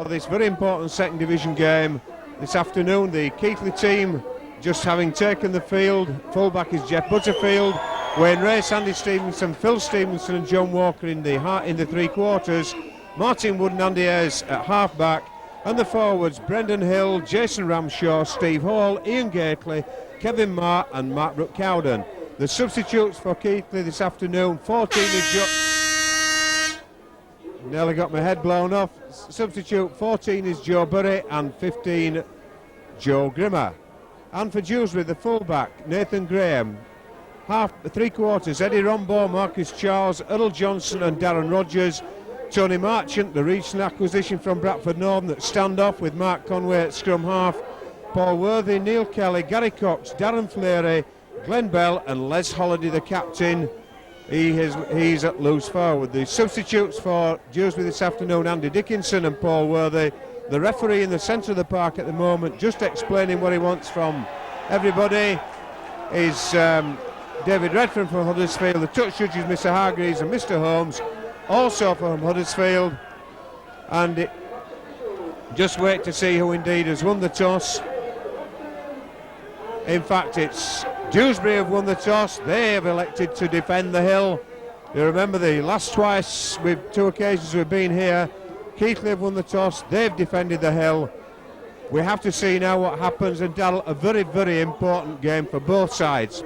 This very important second division game this afternoon. The Keighley team just having taken the field. Fullback is Jeff Butterfield, Wayne Race, Andy Stevenson, Phil Stevenson and John Walker in the three quarters. Martin Wood and Andy Ayres at half-back, and the forwards Brendan Hill, Jason Ramshaw, Steve Hall, Ian Gately, Kevin Marr and Mark Brook-Cowden. The substitutes for Keighley this afternoon, 14 is nearly got my head blown off. Substitute 14 is Joe Burry and 15 Joe Grimmer. And for Dewsbury, the fullback Nathan Graham. Three quarters Eddie Rombo, Marcus Charles, Earl Johnson and Darren Rogers. Tony Marchant, the recent acquisition from Bradford Northern, that stand off with Mark Conway at scrum half. Paul Worthy, Neil Kelly, Gary Cox, Darren Fleary, Glenn Bell and Les Holliday, the captain. He's at loose forward. The substitutes for Dewsbury this afternoon, Andy Dickinson and Paul Worthy. The referee in the centre of the park at the moment, just explaining what he wants from everybody, is David Redfern from Huddersfield. The touch judges Mr Hargreaves and Mr Holmes, also from Huddersfield. And just wait to see who indeed has won the toss. In fact, it's Dewsbury have won the toss. They have elected to defend the hill. You remember the last twice, two occasions we've been here, Keighley have won the toss. They've defended the hill. We have to see now what happens, and Darrell, a very, very important game for both sides.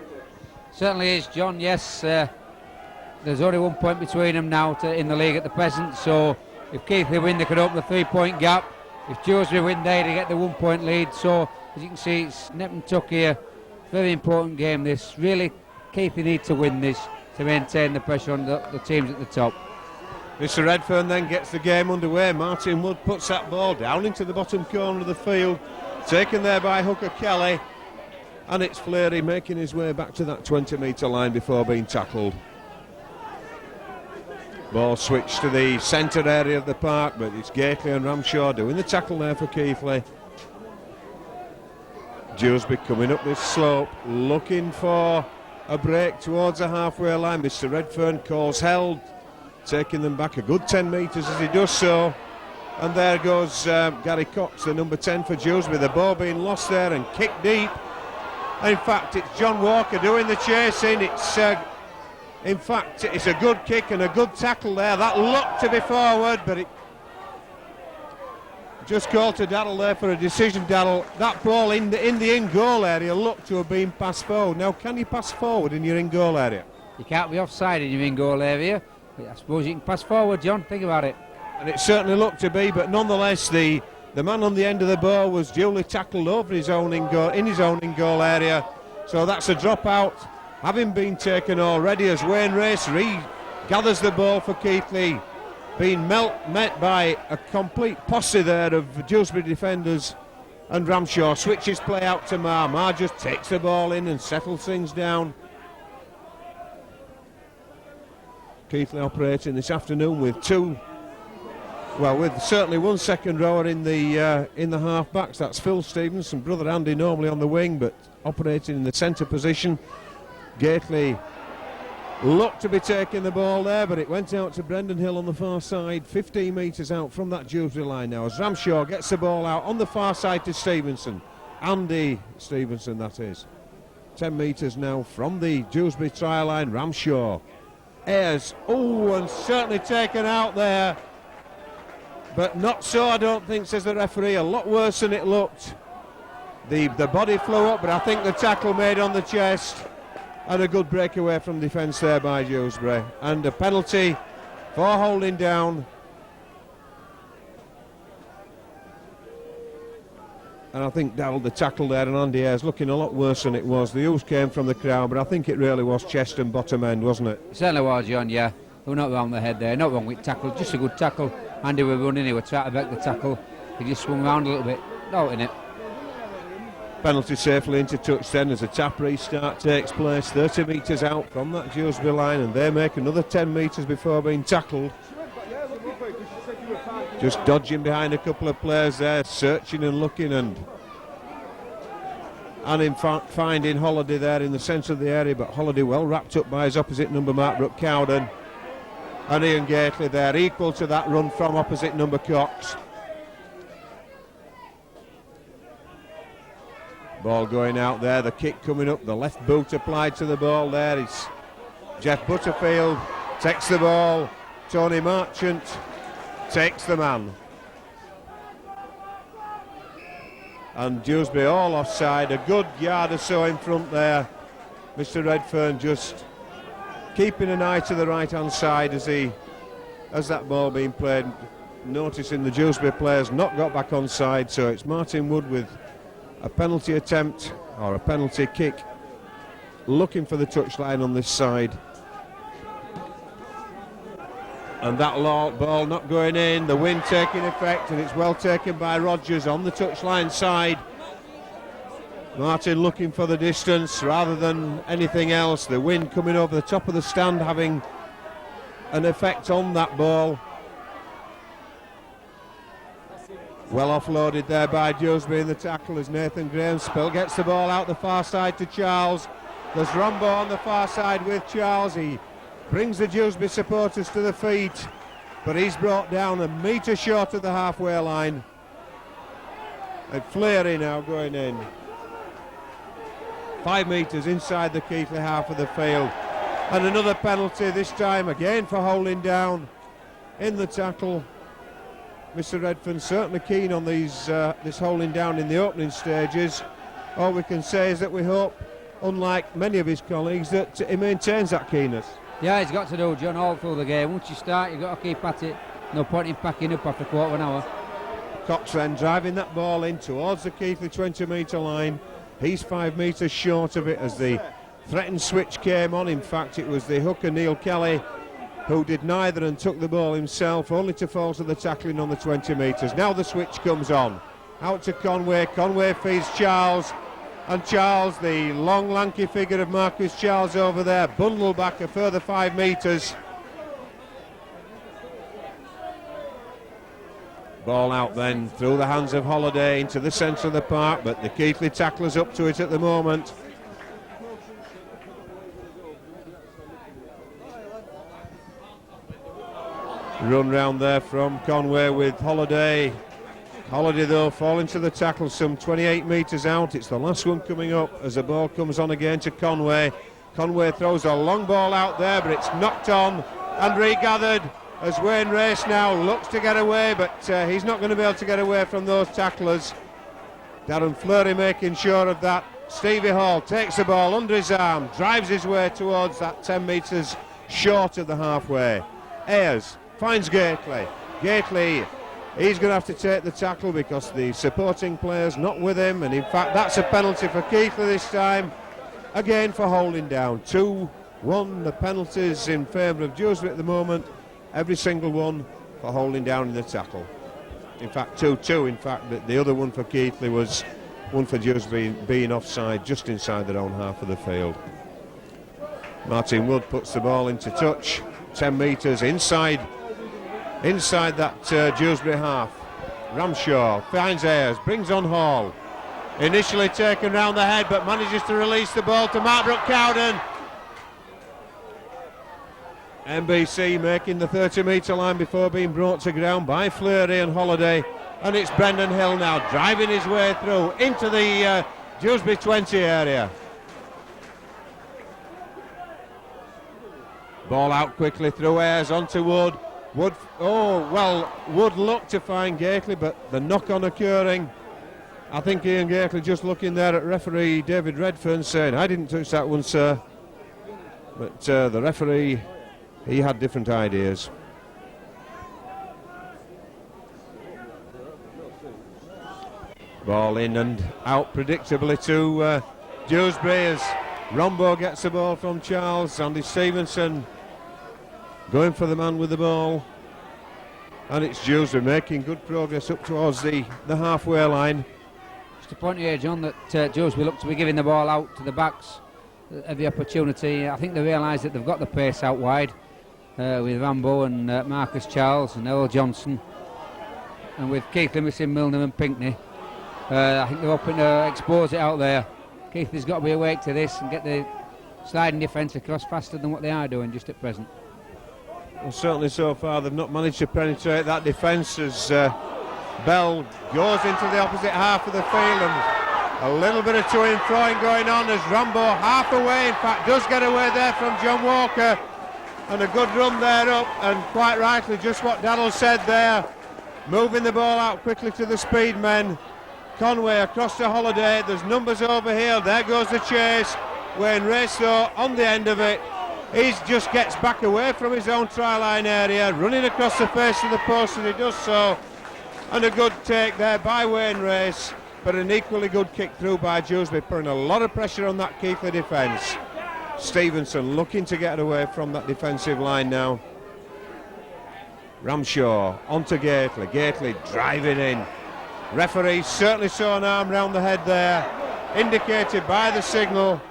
Certainly is, John. Yes, there's only 1 point between them now in the league at the present. So if Keighley win, they could open the 3-point gap. If Dewsbury win, they get the 1 point lead. So as you can see, it's nip and tuck here. Very important game this. Really, Keighley need to win this to maintain the pressure on the teams at the top. Mr Redfern then gets the game underway. Martin Wood puts that ball down into the bottom corner of the field, taken there by Hooker Kelly, and it's Fleary making his way back to that 20-metre line before being tackled. Ball switched to the centre area of the park, but it's Gately and Ramshaw doing the tackle there for Keighley. Dewsbury coming up this slope, looking for a break towards the halfway line. Mr Redfern calls held, taking them back a good 10 metres as he does so. And there goes Gary Cox, the number 10 for Dewsbury. The ball being lost there and kicked deep. In fact, it's John Walker doing the chasing. In fact, it's a good kick and a good tackle there. That looked to be forward, but it just called to Darrell there for a decision. Darrell, that ball in the in-goal area looked to have been passed forward. Now, can you pass forward in your in-goal area? You can't be offside in your in-goal area. I suppose you can pass forward, John. Think about it. And it certainly looked to be, but nonetheless, the man on the end of the ball was duly tackled over his own in-goal area. So that's a dropout, having been taken already as Wayne Race gathers the ball for Keighley, being met by a complete posse there of Dewsbury defenders, and Ramshaw switches play out to Marr. Marr just takes the ball in and settles things down. Keighley operating this afternoon with with certainly one second rower in the half backs. That's Phil Stevenson, brother Andy normally on the wing, but operating in the centre position. Gately looked to be taking the ball there, but it went out to Brendan Hill on the far side, 15 metres out from that Dewsbury line now, as Ramshaw gets the ball out on the far side to Stevenson. Andy Stevenson, that is. 10 metres now from the Dewsbury try line. Ramshaw. Ayres, and certainly taken out there, but not so, I don't think, says the referee. A lot worse than it looked. The body flew up, but I think the tackle made on the chest. And a good breakaway from defence there by Dewsbury. And a penalty for holding down. And I think Darrell, the tackle there, and Andy Ayres looking a lot worse than it was. The ooze came from the crowd, but I think it really was chest and bottom end, wasn't it? It certainly was, John, yeah. They were not wrong the head there, not wrong with tackle, just a good tackle. Andy were running, he was trying to back the tackle. He just swung around a little bit, out in it. Penalty safely into touch then as a tap restart takes place, 30 metres out from that Dewsbury line, and they make another 10 metres before being tackled. Just dodging behind a couple of players there, searching and looking, and in fact finding Holliday there in the centre of the area, but Holliday well wrapped up by his opposite number Mark Brook-Cowden. And Ian Gately there, equal to that run from opposite number Cox. Ball going out there, the kick coming up, the left boot applied to the ball there. It's Jeff Butterfield, takes the ball, Tony Marchant takes the man. And Dewsbury all offside, a good yard or so in front there. Mr. Redfern just keeping an eye to the right hand side as that ball being played, noticing the Dewsbury players not got back on side, so it's Martin Wood with a penalty attempt or a penalty kick, looking for the touchline on this side. And that ball not going in, the wind taking effect, and it's well taken by Rogers on the touchline side. Martin looking for the distance rather than anything else. The wind coming over the top of the stand having an effect on that ball. Well offloaded there by Dewsbury in the tackle as Nathan Graham gets the ball out the far side to Charles. There's Rombo on the far side with Charles. He brings the Dewsbury supporters to the feet, but he's brought down a metre short of the halfway line. And Fleary now going in. 5 metres inside the Keighley half of the field. And another penalty, this time again for holding down in the tackle. Mr. Redfern certainly keen on this holding down in the opening stages. All we can say is that we hope, unlike many of his colleagues, that he maintains that keenness. Yeah, he's got to do, John, all through the game. Once you start, you've got to keep at it. No point in packing up after a quarter of an hour. Cox then driving that ball in towards the Keighley 20-metre line. He's 5 metres short of it as the threatened switch came on. In fact, it was the hooker Neil Kelly who did neither and took the ball himself, only to fall to the tackling on the 20 metres. Now the switch comes on. Out to Conway. Conway feeds Charles. And Charles, the long, lanky figure of Marcus Charles over there, bundled back a further 5 metres. Ball out then through the hands of Holiday into the centre of the park, but the Keighley tacklers up to it at the moment. Run round there from Conway with Holiday. Holiday though falling to the tackle some 28 metres out. It's the last one coming up as the ball comes on again to Conway. Conway throws a long ball out there, but it's knocked on and regathered as Wayne Race now looks to get away, but he's not going to be able to get away from those tacklers. Darren Fleury making sure of that. Stevie Hall takes the ball under his arm, drives his way towards that 10 metres short of the halfway. Ayers finds Gately. Gately, he's going to have to take the tackle because the supporting player's not with him, and in fact that's a penalty for Keighley this time, again for holding down. 2-1 the penalties in favour of Dewsbury at the moment, every single one for holding down in the tackle. In fact 2-2, in fact the other one for Keighley was one for Dewsbury being offside just inside their own half of the field. Martin Wood puts the ball into touch, 10 metres inside that Dewsbury half. Ramshaw finds Ayers, brings on Hall. Initially taken round the head, but manages to release the ball to Mark Brook Cowden. NBC making the 30-metre line before being brought to ground by Fleury and Holiday. And it's Brendan Hill now driving his way through into the Dewsbury 20 area. Ball out quickly through Ayers onto Wood. Wood looked to find Gately, but the knock-on occurring. I think Ian Gately just looking there at referee David Redfern saying, "I didn't touch that one, sir." But the referee, he had different ideas. Ball in and out predictably to Dewsbury as Rombo gets the ball from Charles. Andy Stevenson going for the man with the ball, and it's Dewsbury making good progress up towards the halfway line. Just a point here, John, that Dewsbury look to be giving the ball out to the backs at the opportunity. I think they realise that they've got the pace out wide with Rambo and Marcus Charles and Earl Johnson, and with Keighley missing Milner and Pinkney. I think they're hoping to expose it out there. Keighley's got to be awake to this and get the sliding defence across faster than what they are doing just at present. Well, certainly so far they've not managed to penetrate that defence as Bell goes into the opposite half of the field, and A little bit of to-in throwing going on as Rambo half away, in fact does get away there from John Walker, and a good run there up, and quite rightly just what Daryl said there, moving the ball out quickly to the speed men. Conway across to Holiday, there's numbers over here, there goes the chase. Wayne Race though on the end of it, he just gets back away from his own try line area, running across the face of the post, and he does so, and a good take there by Wayne Race, but an equally good kick through by Dewsbury, putting a lot of pressure on that Keighley defence. Stevenson looking to get away from that defensive line now. Ramshaw onto Gately, Gately driving in. Referee certainly saw an arm round the head there, indicated by the signal.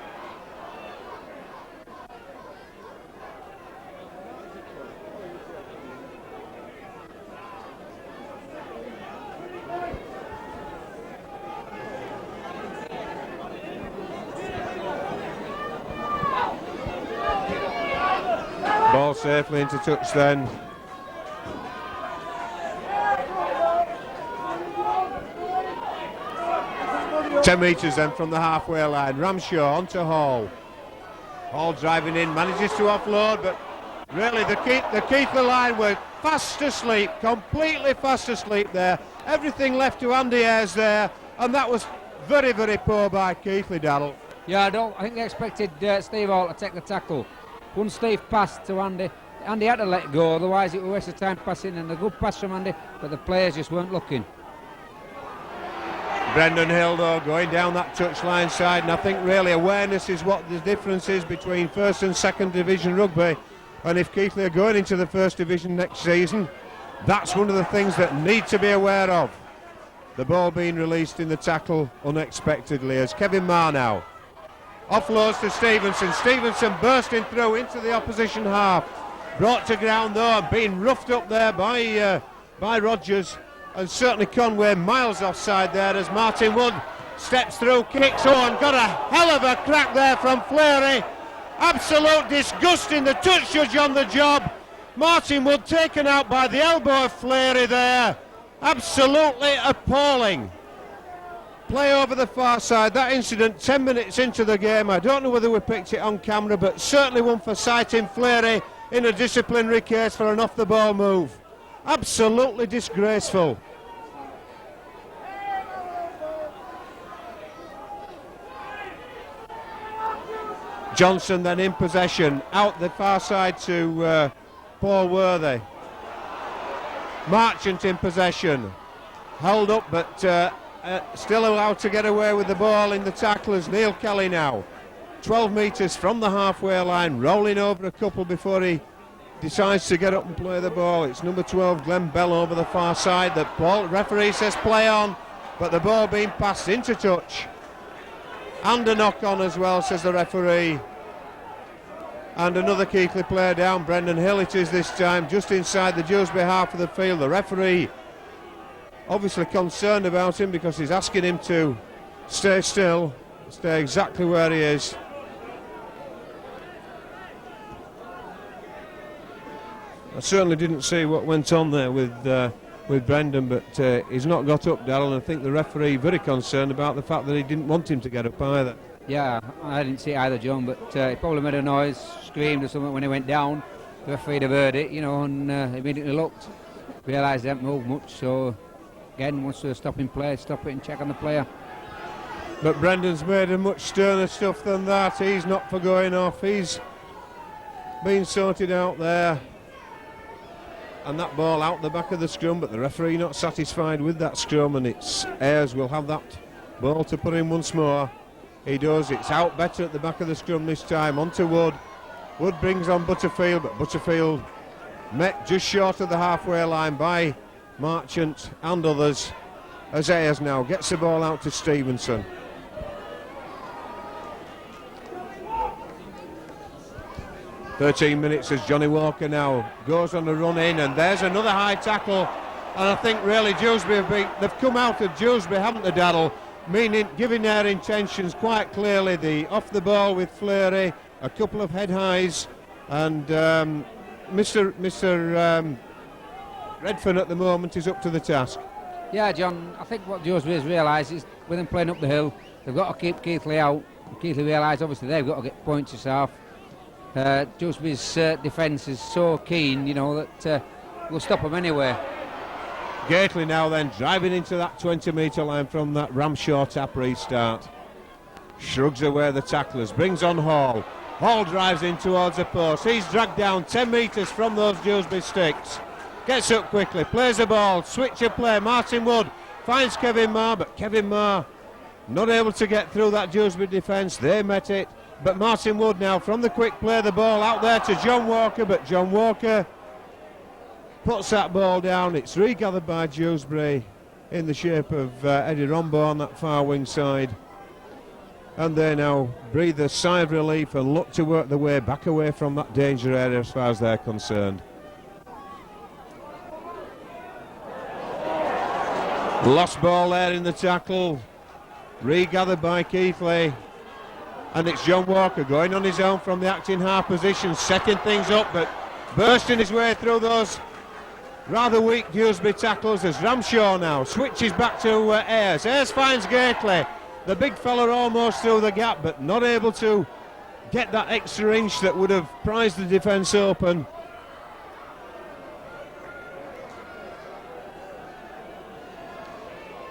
Ball safely into touch then. Ten metres then from the halfway line. Ramshaw onto Hall. Hall driving in, manages to offload, but really the Keighley line were fast asleep, completely fast asleep there. Everything left to Andy Ayres there, and that was very, very poor by Keighley, Darrell. Yeah, I think they expected Steve Hall to take the tackle. One Steve passed to Andy. Andy had to let go, otherwise it would waste of time passing, and a good pass from Andy, but the players just weren't looking. Brendan Hill though going down that touchline side, and I think really awareness is what the difference is between first and second division rugby, and if Keighley are going into the first division next season, that's one of the things that need to be aware of. The ball being released in the tackle unexpectedly as Kevin Marr now offloads to Stevenson. Stevenson bursting through into the opposition half, brought to ground though and being roughed up there by Rogers. And certainly Conway miles offside there as Martin Wood steps through, kicks on, got a hell of a crack there from Fleury. Absolute disgust in the touch judge on the job. Martin Wood taken out by the elbow of Fleury there. Absolutely appalling. Play over the far side, that incident 10 minutes into the game. I don't know whether we picked it on camera, but certainly one for citing Fleury in a disciplinary case for an off the ball move. Absolutely disgraceful. Johnson then in possession, out the far side to Paul Worthy. Marchant in possession, held up but still allowed to get away with the ball in the tacklers. Neil Kelly now 12 metres from the halfway line, rolling over a couple before he decides to get up and play the ball. It's number 12 Glenn Bell over the far side. The ball referee says play on, but the ball being passed into touch and a knock on as well, says the referee. And another Keighley player down, Brendan Hill it is this time, just inside the Dewsbury half of the field. The referee obviously concerned about him because he's asking him to stay still, stay exactly where he is. I certainly didn't see what went on there with Brendan, but he's not got up, Darrell, and I think the referee very concerned about the fact that he didn't want him to get up either. Yeah, I didn't see it either, John, but he probably made a noise, screamed or something when he went down. The referee had heard it, you know, and immediately looked, realised he hadn't moved much, so again wants to stop in play, stop it and check on the player. But Brendan's made a much sterner stuff than that. He's not for going off, he's been sorted out there. And that ball out the back of the scrum, but the referee not satisfied with that scrum, and it's Ayres will have that ball to put in once more. He does, it's out better at the back of the scrum this time, onto Wood. Wood brings on Butterfield, but Butterfield met just short of the halfway line by Marchant and others, as Ayres now gets the ball out to Stevenson. .13 as Johnny Walker now goes on a run in, and there's another high tackle, and I think really Dewsbury they've come out of Dewsbury, haven't they, Daryl, meaning giving their intentions quite clearly. The off the ball with Fleury, a couple of head highs, and Mr. Redfern at the moment is up to the task. Yeah, John, I think what Dewsbury has realised is with them playing up the hill, they've got to keep Keighley out. Keighley realise obviously they've got to get points this half. Dewsbury's defence is so keen, you know, that we'll stop them anyway. Gately now then driving into that 20-metre line from that Ramshaw tap restart. Shrugs away the tacklers, brings on Hall. Hall drives in towards the post. He's dragged down 10 metres from those Dewsbury sticks. Gets up quickly, plays the ball, switch of play. Martin Wood finds Kevin Marr, but Kevin Marr not able to get through that Dewsbury defence. They met it, but Martin Wood now from the quick play the ball out there to John Walker, but John Walker puts that ball down. It's regathered by Dewsbury in the shape of Eddie Rombo on that far wing side. And they now breathe a sigh of relief and look to work their way back away from that danger area as far as they're concerned. Lost ball there in the tackle. Regathered by Keighley. And it's John Walker going on his own from the acting half position, setting things up, but bursting his way through those rather weak Dewsbury tackles as Ramshaw now switches back to Ayres. Ayres finds Gately. The big fella almost through the gap, but not able to get that extra inch that would have prized the defence open.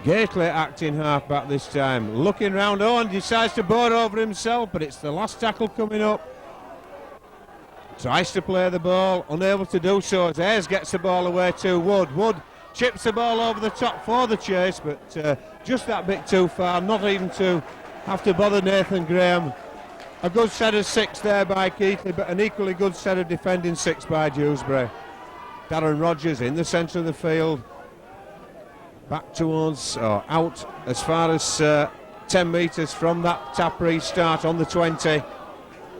Gately acting half-back this time. Looking round, and decides to board over himself, but it's the last tackle coming up. Tries to play the ball, unable to do so as Ayres gets the ball away to Wood. Wood chips the ball over the top for the chase, but just that bit too far, not even to have to bother Nathan Graham. A good set of six there by Keighley, but an equally good set of defending six by Dewsbury. Darren Rogers in the centre of the field. Back towards, or out as far as 10 metres from that tap restart on the 20.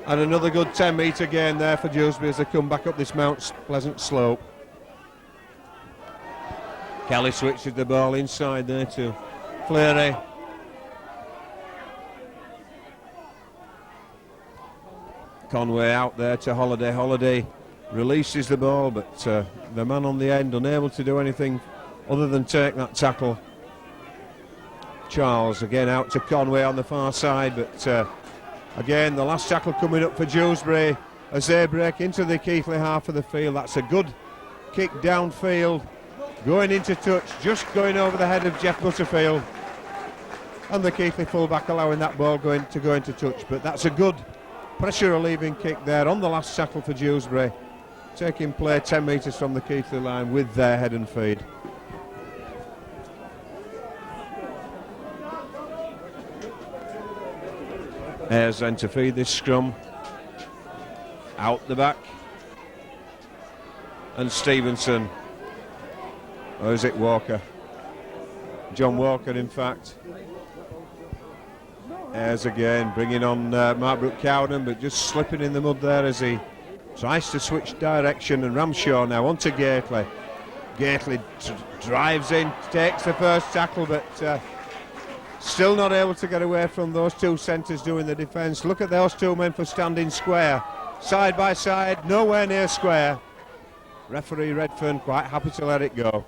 And another good 10-metre gain there for Dewsbury as they come back up this Mount Pleasant slope. Kelly switches the ball inside there to Fleury. Conway out there to Holiday. Holiday releases the ball, but the man on the end unable to do anything other than take that tackle. Charles again out to Conway on the far side, but again the last tackle coming up for Dewsbury as they break into the Keighley half of the field. That's a good kick downfield, going into touch, just going over the head of Jeff Butterfield, and the Keighley fullback allowing that ball go into touch. But that's a good pressure relieving kick there on the last tackle for Dewsbury, taking play 10 metres from the Keighley line with their head and feed. Ayres then to feed this scrum. Out the back. And Stevenson. Or is it Walker? John Walker, in fact. Ayres again, bringing on Mark Brooke-Cowden, but just slipping in the mud there as he tries to switch direction. And Ramshaw now onto Gately. Gately drives in, takes the first tackle, but still not able to get away from those two centres doing the defence. Look at those two men for standing square, side by side, nowhere near square. Referee Redfern quite happy to let it go.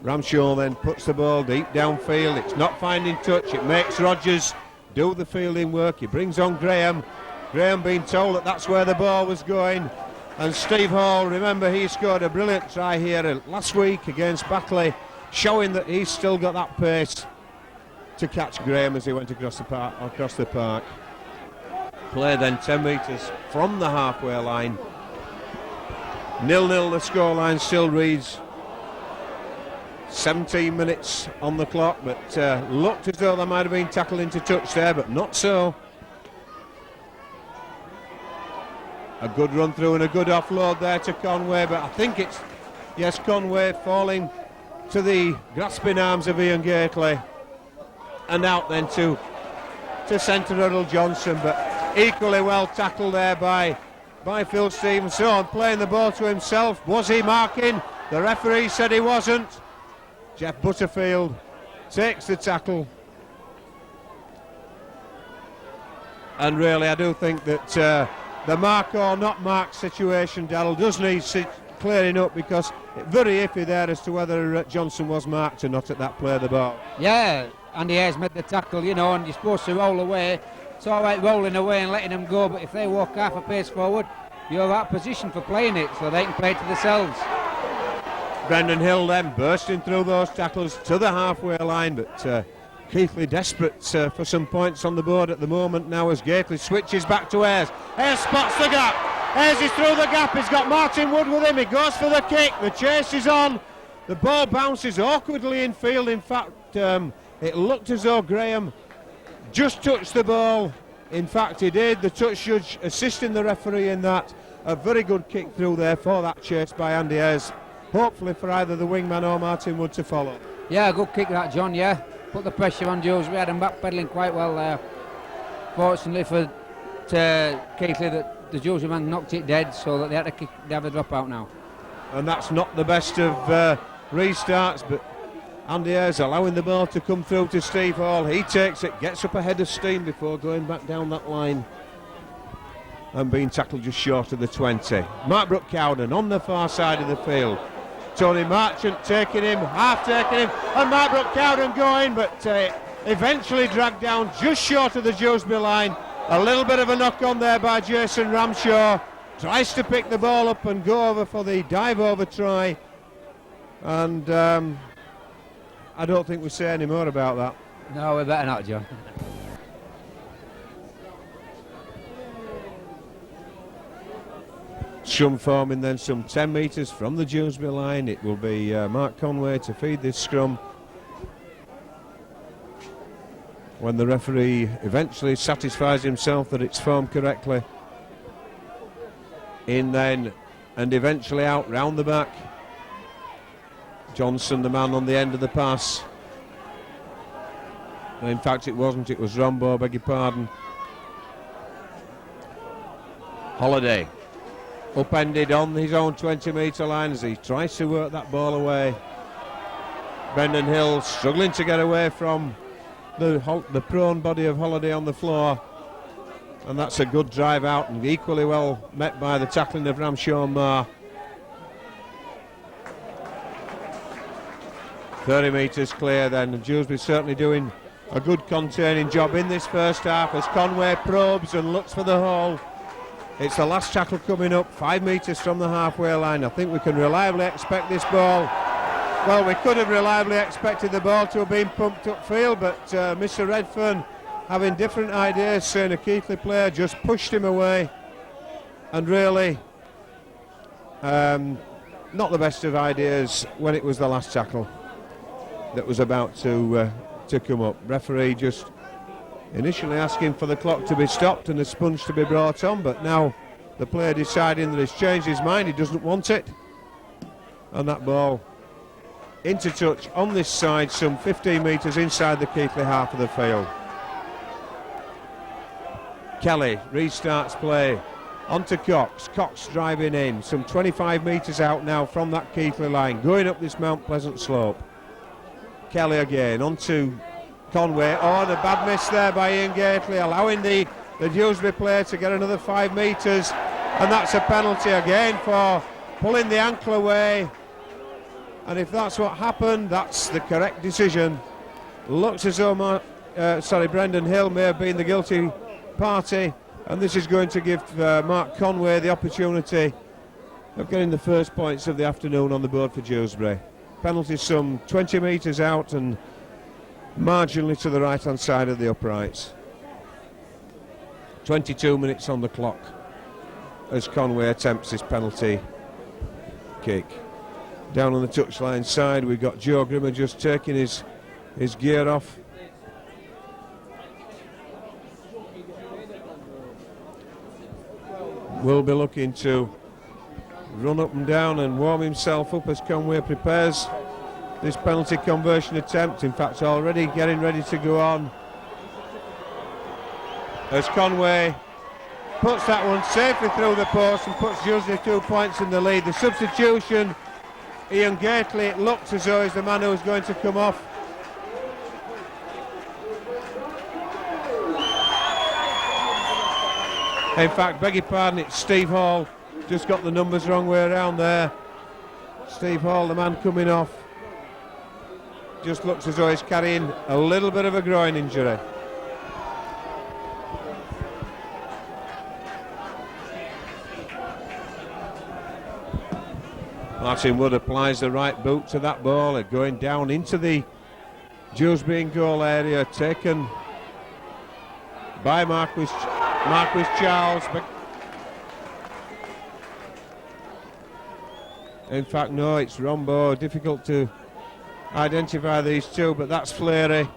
Ramshaw then puts the ball deep downfield. It's not finding touch. It makes Rogers do the fielding work. He brings on Graham. Graham being told that that's where the ball was going. And Steve Hall, remember, he scored a brilliant try here last week against Batley, showing that he's still got that pace to catch Graham as he went across the park. Play then 10 metres from the halfway line. 0-0 the scoreline still reads. 17 minutes on the clock, but looked as though there might have been tackled into touch there, but not so. A good run through and a good offload there to Conway, but I think it's, yes, Conway falling to the grasping arms of Ian Gately. And out then to centre Earl Johnson, but equally well tackled there by Phil Stevenson, playing the ball to himself. Was he marking? The referee said he wasn't. Jeff Butterfield takes the tackle. And really, I do think that the mark or not mark situation, Darryl, does need clearing up, because it's very iffy there as to whether Johnson was marked or not at that play of the ball. Yeah, Andy Ayres made the tackle, you know, and you're supposed to roll away. It's all right rolling away and letting them go, but if they walk half a pace forward, you're out of position for playing it, so they can play it to themselves. Brendan Hill then bursting through those tackles to the halfway line, but Keighley desperate for some points on the board at the moment now as Gately switches back to Ayres. Ayres spots the gap. Ayres is through the gap. He's got Martin Wood with him. He goes for the kick. The chase is on. The ball bounces awkwardly in field. In fact, it looked as though Graham just touched the ball. In fact, he did. The touch judge assisting the referee in that. A very good kick through there for that chase by Andy Ayres. Hopefully for either the wingman or Martin Wood to follow. Yeah, good kick that, John, yeah. Put the pressure on Jules. We had him backpedaling quite well there. Fortunately for Keighley, that the Jules man knocked it dead, so that they have a drop out now. And that's not the best of restarts, but Andy Ayres allowing the ball to come through to Steve Hall. He takes it, gets up ahead of steam before going back down that line and being tackled just short of the 20. Mark Brook Cowden on the far side of the field. Tony Marchant taking him, half taking him, and Mark Brook Cowden going, but eventually dragged down just short of the Dewsbury line. A little bit of a knock on there by Jason Ramshaw. Tries to pick the ball up and go over for the dive over try. And I don't think we say any more about that. No, we better not, John. Scrum forming then some 10 metres from the Dewsbury line. It will be Mark Conway to feed this scrum. When the referee eventually satisfies himself that it's formed correctly. In then and eventually out round the back. Johnson, the man on the end of the pass. In fact, it wasn't, it was Rombo, beg your pardon. Holiday. Upended on his own 20-metre line as he tries to work that ball away. Brendan Hill struggling to get away from the prone body of Holiday on the floor. And that's a good drive out and equally well met by the tackling of Ramshaw and Marr. 30 metres clear then, and Dewsbury certainly doing a good containing job in this first half as Conway probes and looks for the hole. It's the last tackle coming up, 5 metres from the halfway line. I think we can reliably expect this ball. Well, we could have reliably expected the ball to have been pumped upfield, but Mr. Redfern, having different ideas, saying a Keighley player just pushed him away. And really, not the best of ideas when it was the last tackle that was about to come up. Referee just initially asking for the clock to be stopped and a sponge to be brought on, but now the player deciding that he's changed his mind, he doesn't want it. And that ball into touch on this side, some 15 metres inside the Keighley half of the field. Kelly restarts play onto Cox. Cox driving in, some 25 metres out now from that Keighley line, going up this Mount Pleasant slope. Kelly again onto Conway. Oh, and a bad miss there by Ian Gately, allowing the Dewsbury player to get another 5 metres, and that's a penalty again for pulling the ankle away. And if that's what happened, that's the correct decision. Looks as though Brendan Hill may have been the guilty party, and this is going to give Mark Conway the opportunity of getting the first points of the afternoon on the board for Dewsbury. Penalty some 20 metres out and marginally to the right hand side of the uprights. 22 minutes on the clock as Conway attempts this penalty kick. Down on the touchline side we've got Joe Grimmer just taking his gear off. Will be looking to run up and down and warm himself up as Conway prepares this penalty conversion attempt. In fact, already getting ready to go on as Conway puts that one safely through the post and puts Dewsbury 2 points in the lead. The substitution, Ian Gately, it looked as though he's the man who's going to come off. In fact, beg your pardon, it's Steve Hall. Just got the numbers wrong way around there. Steve Hall, the man coming off. just looks as though he's carrying a little bit of a groin injury. Martin Wood applies the right boot to that ball, going down into the Dewsbury goal area, taken by Marquis Charles. In fact, no, it's Rombo. Difficult to identify these two, but that's Fleury.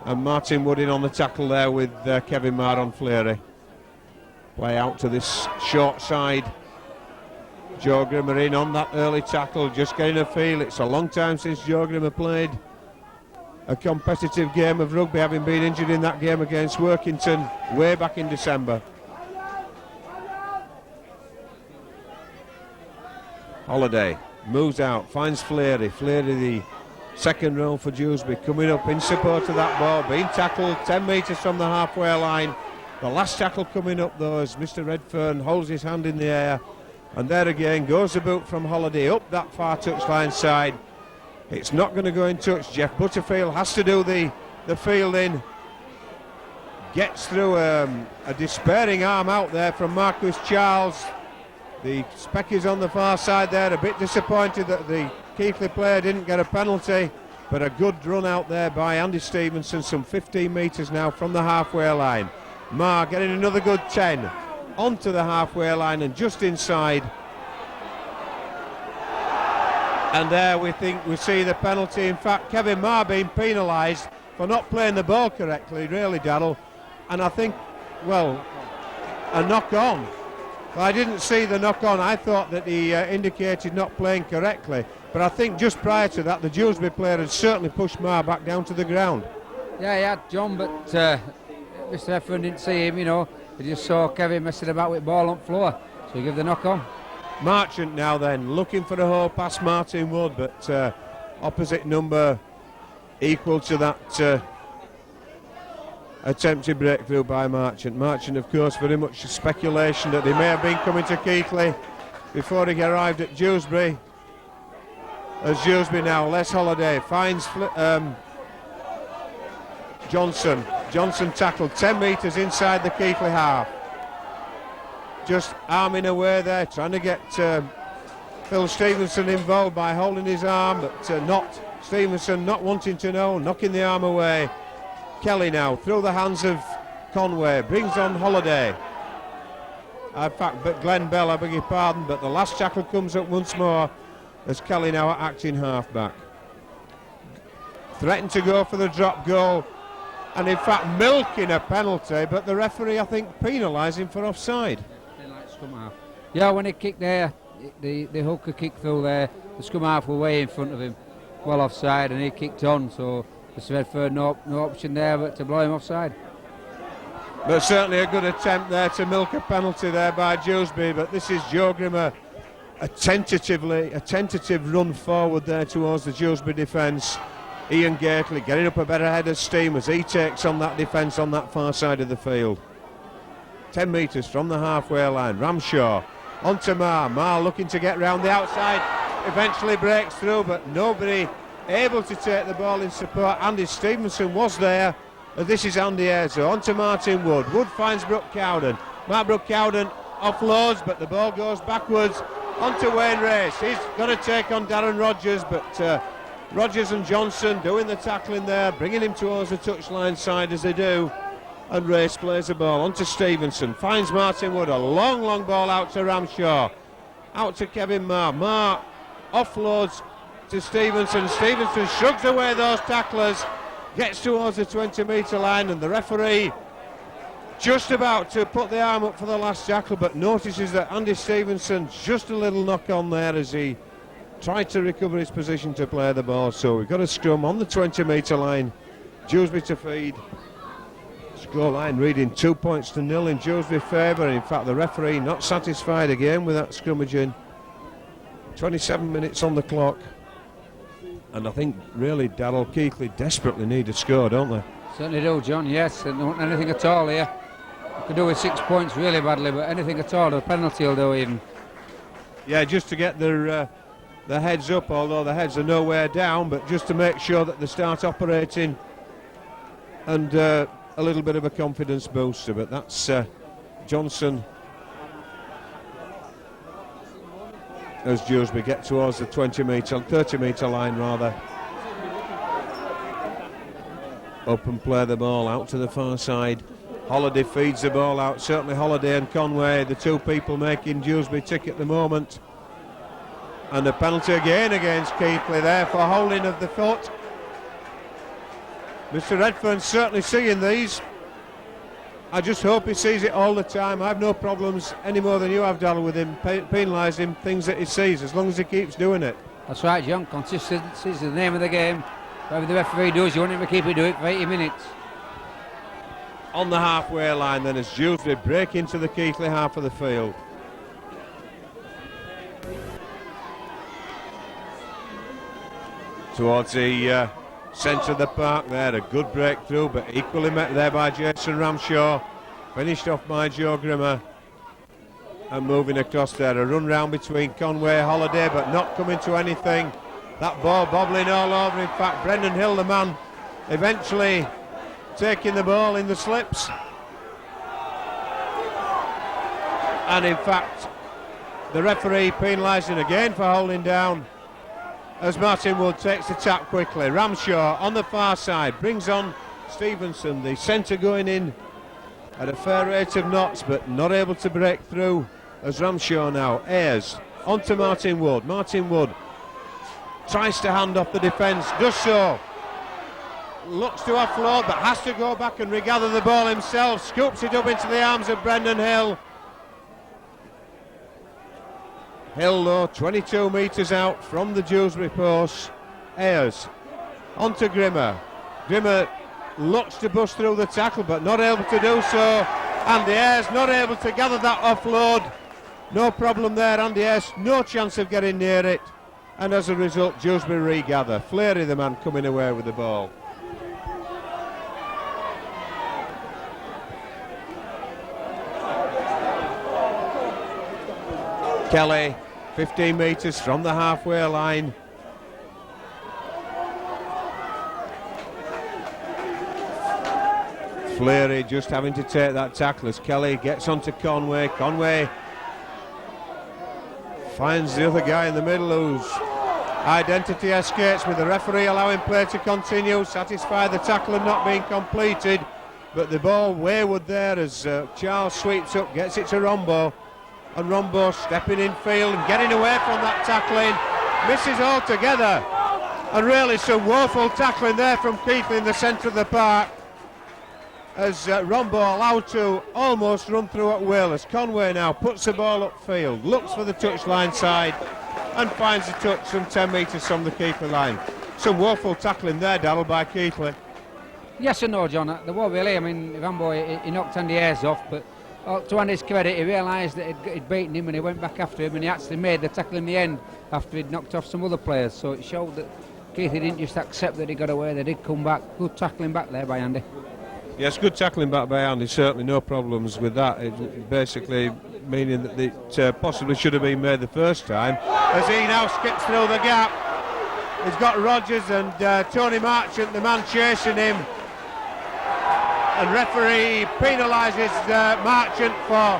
And Martin Wood in on the tackle there with Kevin Marr on Fleury. Play out to this short side. Joe Grimmer in on that early tackle, just getting a feel. It's a long time since Joe Grimmer played a competitive game of rugby, having been injured in that game against Workington way back in December. Holiday moves out, finds Fleury. Fleury, the second row for Dewsbury, coming up in support of that ball, being tackled 10 metres from the halfway line. The last tackle coming up though as Mr. Redfern holds his hand in the air, and there again goes the boot from Holiday up that far touchline side. It's not going to go in touch. Jeff Butterfield has to do the fielding. Gets through a despairing arm out there from Marquis Charles. The Speckies on the far side there, a bit disappointed that the Keighley player didn't get a penalty, but a good run out there by Andy Stevenson, some 15 metres now from the halfway line. Marr getting another good 10 onto the halfway line and just inside. And there we think we see the penalty. In fact, Kevin Marr being penalised for not playing the ball correctly, really, Darrell. And I think, well, a knock on. Well, I didn't see the knock on. I thought that he indicated not playing correctly. But I think just prior to that, the Dewsbury player had certainly pushed Marr back down to the ground. Yeah, he had, John, but Mr. Effern didn't see him, you know. He just saw Kevin messing about with ball on floor, so he gave the knock on. Marchant now then, looking for the hole past Martin Wood, but opposite number equal to that attempted breakthrough by Marchant. Marchant, of course, very much speculation that he may have been coming to Keighley before he arrived at Dewsbury. As Dewsbury now, Les Holiday finds Johnson. Johnson tackled 10 metres inside the Keighley half. Just arming away there, trying to get Phil Stevenson involved by holding his arm, but Stevenson not wanting to know, knocking the arm away. Kelly now through the hands of Conway, brings on Holiday. In fact, but Glenn Bell, I beg your pardon, but the last tackle comes up once more as Kelly now acting half-back. Threatened to go for the drop goal, and in fact milking a penalty, but the referee, I think, penalising for offside. Yeah, when he kicked there, the hooker kicked through there, the scrum half were way in front of him, well offside, and he kicked on, so Mr. Redfern no option there but to blow him offside. But certainly a good attempt there to milk a penalty there by Dewsbury, but this is Joe Grimmer, a tentative run forward there towards the Dewsbury defence. Ian Gately getting up a better head of steam as he takes on that defence on that far side of the field. 10 metres from the halfway line. Ramshaw onto Marr. Marr looking to get round the outside. Eventually breaks through, but nobody able to take the ball in support. Andy Stevenson was there. This is Andy Ezo. Onto Martin Wood. Wood finds Brooke Cowden. Mark Brooke Cowden offloads, but the ball goes backwards onto Wayne Race. He's going to take on Darren Rogers, but Rogers and Johnson doing the tackling there, bringing him towards the touchline side as they do. And Race plays the ball onto Stevenson, finds Martin Wood, a long ball out to Ramshaw, out to Kevin Marr. Marr offloads to Stevenson. Stevenson shrugs away those tacklers, gets towards the 20-metre line, and the referee just about to put the arm up for the last tackle, but notices that Andy Stevenson just a little knock on there as he tried to recover his position to play the ball. So we've got a scrum on the 20-metre line. Dewsbury to feed. Scoreline reading 2 points to 0 in Dewsbury favour. In fact, the referee not satisfied again with that scrummaging. 27 minutes on the clock. And I think really Darrell, Keighley desperately need a score, don't they? Certainly do, John, yes. They don't want anything at all here. They could do with 6 points really badly, but anything at all, a penalty will do even. Yeah, just to get their the heads up, although the heads are nowhere down, but just to make sure that they start operating, and a little bit of a confidence booster. But that's Johnson as Dewsbury get towards the 30-metre line rather. Up and play the ball out to the far side. Holiday feeds the ball out. Certainly Holiday and Conway, the two people making Dewsbury tick at the moment. And a penalty again against Keighley there for holding of the foot. Mr. Redfern's certainly seeing these. I just hope he sees it all the time. I have no problems any more than you have, Dal, with him penalising things that he sees, as long as he keeps doing it. That's right, John. Consistency is the name of the game. Whatever the referee does, you want him to keep it doing it for 80 minutes. On the halfway line then, as Dewsbury break into the Keighley half of the field. Towards the centre of the park there, a good breakthrough, but equally met there by Jason Ramshaw. Finished off by Joe Grimmer. And moving across there, a run round between Conway, Holiday, but not coming to anything. That ball bobbling all over. In fact, Brendan Hill, the man, eventually taking the ball in the slips. And in fact, the referee penalising again for holding down, as Martin Wood takes the tap quickly. Ramshaw on the far side brings on Stevenson, the centre going in at a fair rate of knots, but not able to break through as Ramshaw now. Ayres onto Martin Wood. Martin Wood tries to hand off the defence, does so. Looks to offload, but has to go back and regather the ball himself. Scoops it up into the arms of Brendan Hill. Hill, though, 22 metres out from the Dewsbury post. Ayres onto Grimmer. Grimmer looks to bust through the tackle, but not able to do so. Andy Ayres not able to gather that offload. No problem there, Andy Ayres, no chance of getting near it. And as a result, Dewsbury regather. Fleary, the man, coming away with the ball. Kelly, 15 metres from the halfway line. Fleary just having to take that tackle as Kelly gets onto Conway. Conway finds the other guy in the middle whose identity escapes, with the referee allowing play to continue, satisfied the tackle had not been completed, but the ball wayward there as Charles sweeps up, gets it to Rombo, and Rombo stepping in field and getting away from that tackling, misses altogether, and really some woeful tackling there from Keighley in the centre of the park, as Rombo allowed to almost run through at will, as Conway now puts the ball upfield, looks for the touchline side and finds the touch some 10 metres from the keeper line. Some woeful tackling there, Darrell, by Keighley. Yes and no, John. There was really, I mean, Rambo, he knocked Andy Ayres off, but to Andy's credit, he realised that he'd beaten him and he went back after him, and he actually made the tackle in the end after he'd knocked off some other players, so it showed that Keighley didn't just accept that he got away, they did come back. Good tackling back there by Andy. Yes, good tackling back by Andy, certainly no problems with that. It basically meaning that it possibly should have been made the first time, as he now skips through the gap. He's got Rogers and Tony Marchant, the man chasing him, and referee penalises Marchant for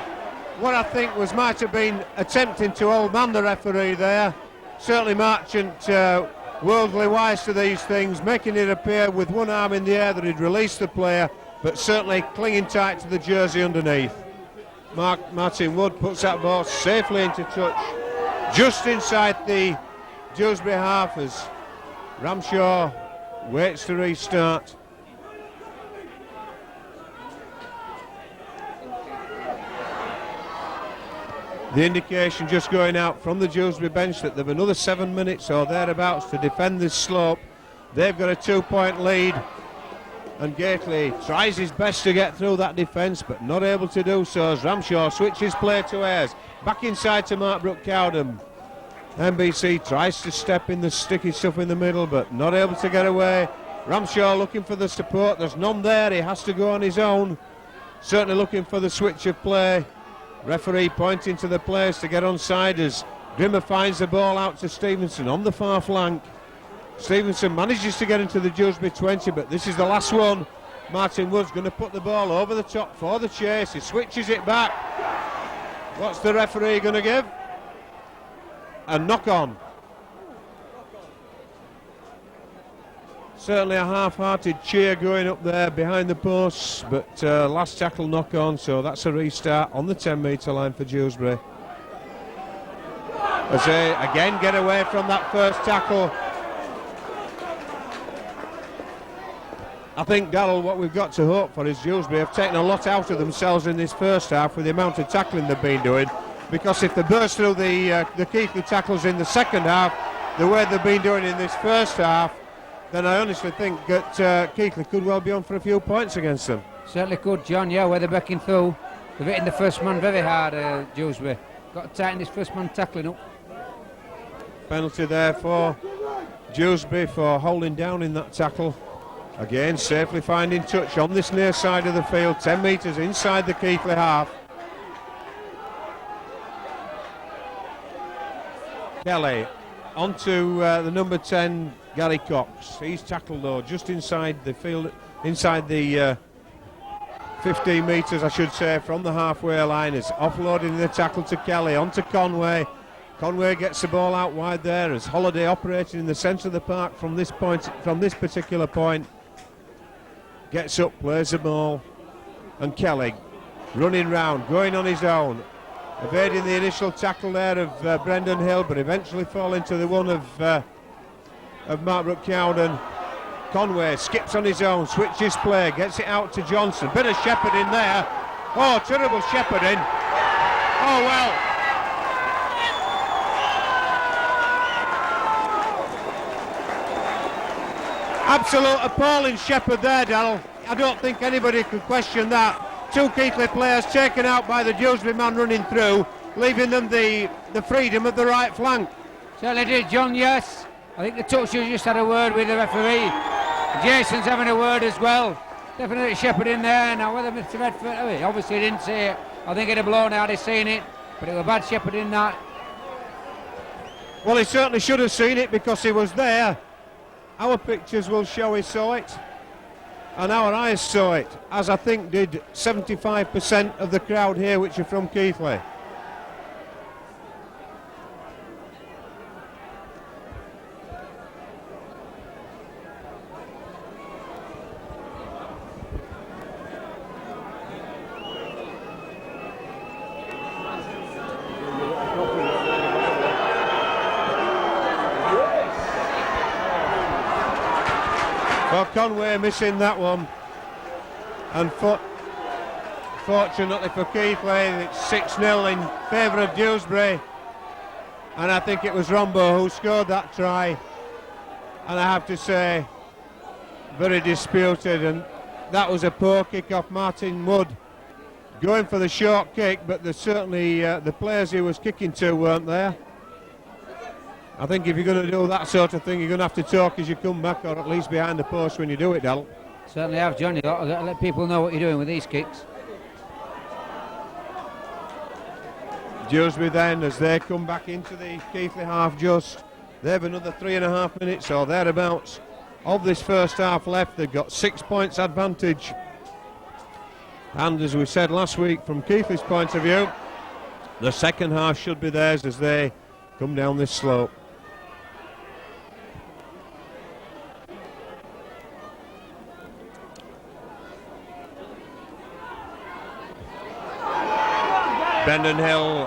what I think might have been attempting to old man the referee there. Certainly Marchant, worldly wise to these things, making it appear with one arm in the air that he'd released the player, but certainly clinging tight to the jersey underneath. Martin Wood puts that ball safely into touch just inside the Dewsbury half as Ramshaw waits to restart. The indication just going out from the Dewsbury bench that they've another 7 minutes or thereabouts to defend this slope. They've got a 2-point lead, and Gately tries his best to get through that defence, but not able to do so as Ramshaw switches play to Ayres. Back inside to Mark Brooke-Cowden. NBC tries to step in the sticky stuff in the middle, but not able to get away. Ramshaw looking for the support, there's none there, he has to go on his own. Certainly looking for the switch of play. Referee pointing to the players to get onside as Grimmer finds the ball out to Stevenson on the far flank. Stevenson manages to get into the Dewsbury 20, but this is the last one. Martin Wood's going to put the ball over the top for the chase. He switches it back. What's the referee going to give? A knock on. Certainly a half-hearted cheer going up there behind the posts, but last tackle knock on, so that's a restart on the 10-metre line for Dewsbury. As they again get away from that first tackle. I think, Darrell, what we've got to hope for is Dewsbury have taken a lot out of themselves in this first half with the amount of tackling they've been doing, because if they burst through the Keighley tackles in the second half the way they've been doing in this first half, then I honestly think that Keighley could well be on for a few points against them. Certainly could, John, yeah, where they're backing through. They've hitting the first man very hard, Dewsbury. Got to tighten this first man tackling up. Penalty there for Dewsbury for holding down in that tackle. Again, safely finding touch on this near side of the field, 10 metres inside the Keighley half. Kelly onto the number 10, Gary Cox. He's tackled though just inside the field, inside the 15 metres, I should say, from the halfway line. Is offloading the tackle to Kelly, onto Conway. Conway gets the ball out wide there as Holiday operating in the centre of the park from this point, from this particular point. Gets up, plays the ball, and Kelly running round, going on his own, evading the initial tackle there of Brendan Hill, but eventually falling to the one of Mark Brook-Cowden. Conway skips on his own, switches play, gets it out to Johnson. Bit of shepherding there. Oh, terrible shepherding. Oh, well. Absolute appalling shepherd there, Darrell. I don't think anybody could question that. Two Keighley players taken out by the Dewsbury man running through, leaving them the freedom of the right flank. Certainly did, John, yes. I think the toucher just had a word with the referee. Jason's having a word as well. Definitely shepherd in there. Now, whether Mr. Redford, obviously he didn't see it. I think he'd have blown out, he'd seen it. But it was a bad shepherd in that. Well, he certainly should have seen it because he was there. Our pictures will show he saw it, and our eyes saw it, as I think did 75% of the crowd here, which are from Keighley. Well, Conway missing that one, and fortunately for Keighley, it's 6-0 in favour of Dewsbury, and I think it was Rombo who scored that try, and I have to say, very disputed, and that was a poor kick off Martin Wood, going for the short kick, but there's certainly the players he was kicking to weren't there. I think if you're going to do that sort of thing, you're going to have to talk as you come back, or at least behind the post when you do it, Dal. Certainly have, John. You've got to let people know what you're doing with these kicks. Dewsbury then, as they come back into the Keighley half just, they have another 3.5 minutes or thereabouts of this first half left. They've got 6 points advantage. And as we said last week, from Keighley's point of view, the second half should be theirs as they come down this slope. Brendan Hill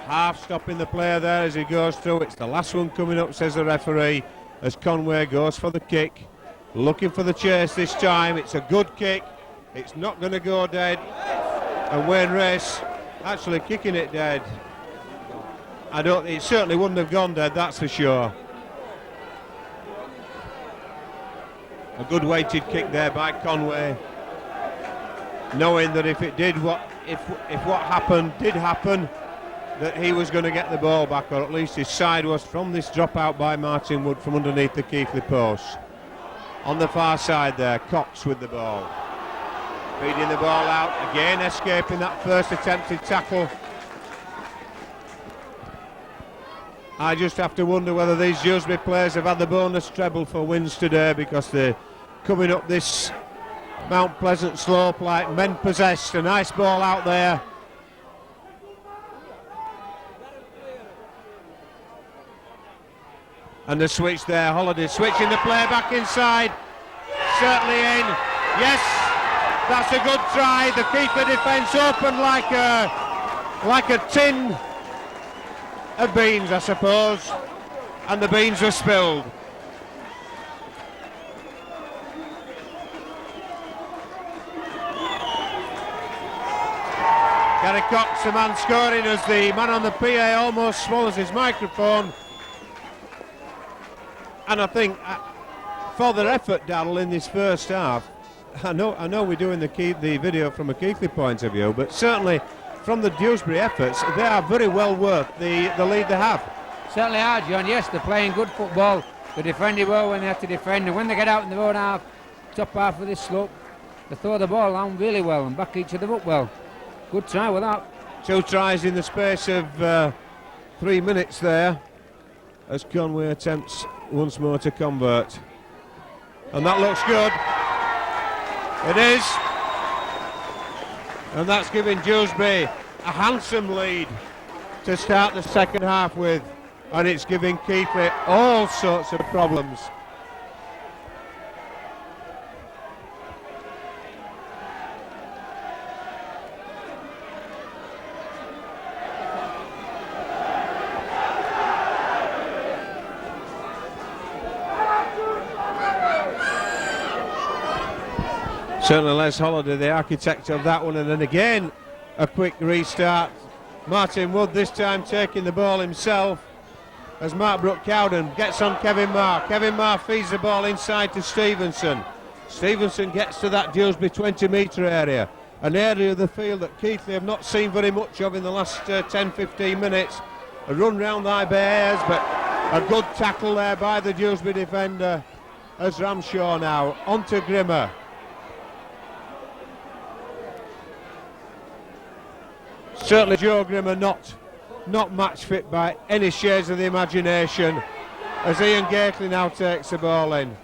half stopping the player there as he goes through. It's the last one coming up, says the referee, as Conway goes for the kick, looking for the chase this time. It's a good kick, it's not going to go dead, and Wayne Race actually kicking it dead. It certainly wouldn't have gone dead, that's for sure. A good weighted kick there by Conway, knowing that if it did if what happened did happen, that he was going to get the ball back, or at least his side was, from this dropout by Martin Wood from underneath the Keighley post. On the far side there, Cox with the ball, feeding the ball out, again escaping that first attempted tackle. I just have to wonder whether these Dewsbury players have had the bonus treble for wins today, because they're coming up this Mount Pleasant slope like men possessed. A nice ball out there. And the switch there, Holiday switching the play back inside. Certainly in. Yes, that's a good try. The keeper defence opened like a tin of beans, I suppose, and the beans were spilled. Gary Cox, the man scoring, as the man on the PA almost swallows his microphone. And I think for their effort, Darrell, in this first half, I know we're doing the video from a Keighley point of view, but certainly from the Dewsbury efforts, they are very well worth the lead they have. Certainly are, John. Yes, they're playing good football. They're defending well when they have to defend, and when they get out in their own half, top half of this slope, they throw the ball down really well and back each other up well. Good try with that. 2 tries in the space of 3 minutes there, as Conway attempts once more to convert. And that looks good. It is. And that's giving Dewsbury a handsome lead to start the second half with. And it's giving Keighley all sorts of problems. Certainly Les Holiday, the architect of that one, and then again a quick restart. Martin Wood this time taking the ball himself, as Mark Brooke-Cowden gets on Kevin Marr. Kevin Marr feeds the ball inside to Stevenson. Stevenson gets to that Dewsbury 20-metre area, an area of the field that Keighley have not seen very much of in the last 10-15 minutes. A run round high bears, but a good tackle there by the Dewsbury defender, as Ramshaw now onto Grimmer. Certainly Joe Grimmer not match fit by any shades of the imagination, as Ian Gately now takes the ball in.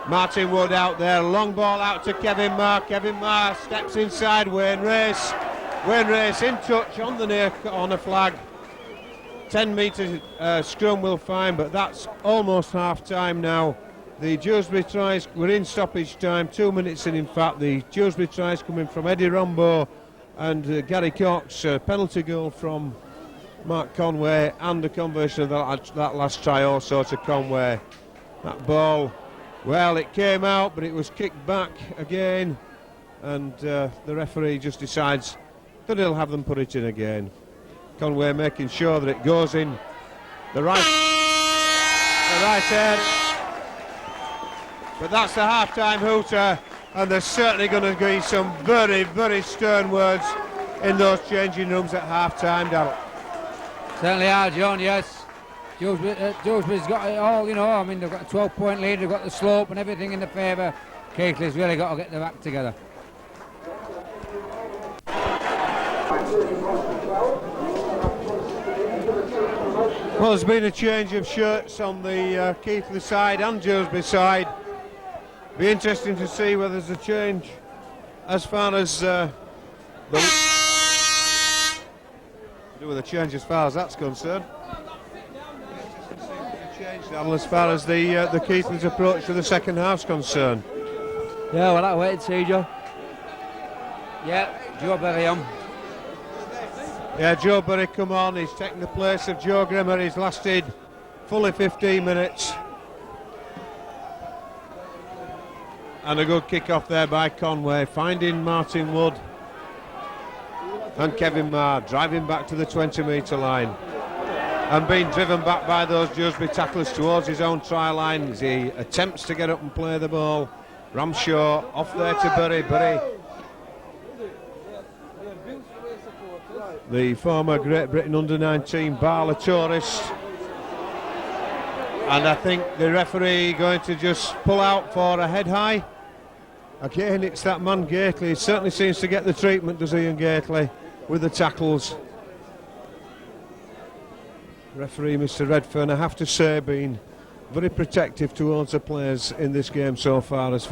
Martin Wood out there, long ball out to Kevin Marr. Kevin Marr steps inside Wayne Race. Wayne Race in touch on the near corner flag. 10-metre scrum will find, but that's almost half time now. The Dewsbury tries were in stoppage time, 2 minutes in fact. The Dewsbury tries coming from Eddie Rombo and Gary Cox, penalty goal from Mark Conway, and the conversion of that last try also to Conway. That ball, well, it came out, but it was kicked back again, and the referee just decides that he'll have them put it in again. Conway making sure that it goes in the right end. But that's the half-time hooter, and there's certainly going to be some very, very stern words in those changing rooms at half-time, Darrell. Certainly are, John, yes. Dewsbury's got it all, you know. I mean, they've got a 12-point lead, they've got the slope and everything in their favour. Keighley's really got to get their act together. Well, there's been a change of shirts on the Keighley side and Dewsbury side. Be interesting to see whether there's a change as far as as far as that's concerned. As far as the Keighley's approach to the second half's concerned. Yeah, well, I'll wait and see, Joe. Yeah, Joe Berry on. Yeah, Joe Berry come on. He's taken the place of Joe Grimmer. He's lasted fully 15 minutes. And a good kick-off there by Conway, finding Martin Wood. And Kevin Marr driving back to the 20-metre line. And being driven back by those Dewsbury tacklers towards his own try line as he attempts to get up and play the ball. Ramshaw off there to Berry. Berry, the former Great Britain under-19 Barla tourist. And I think the referee going to just pull out for a head high. Again, it's that man Keighley. He certainly seems to get the treatment, does Ian Keighley, with the tackles. Referee Mr Redfern, I have to say, been very protective towards the players in this game so far as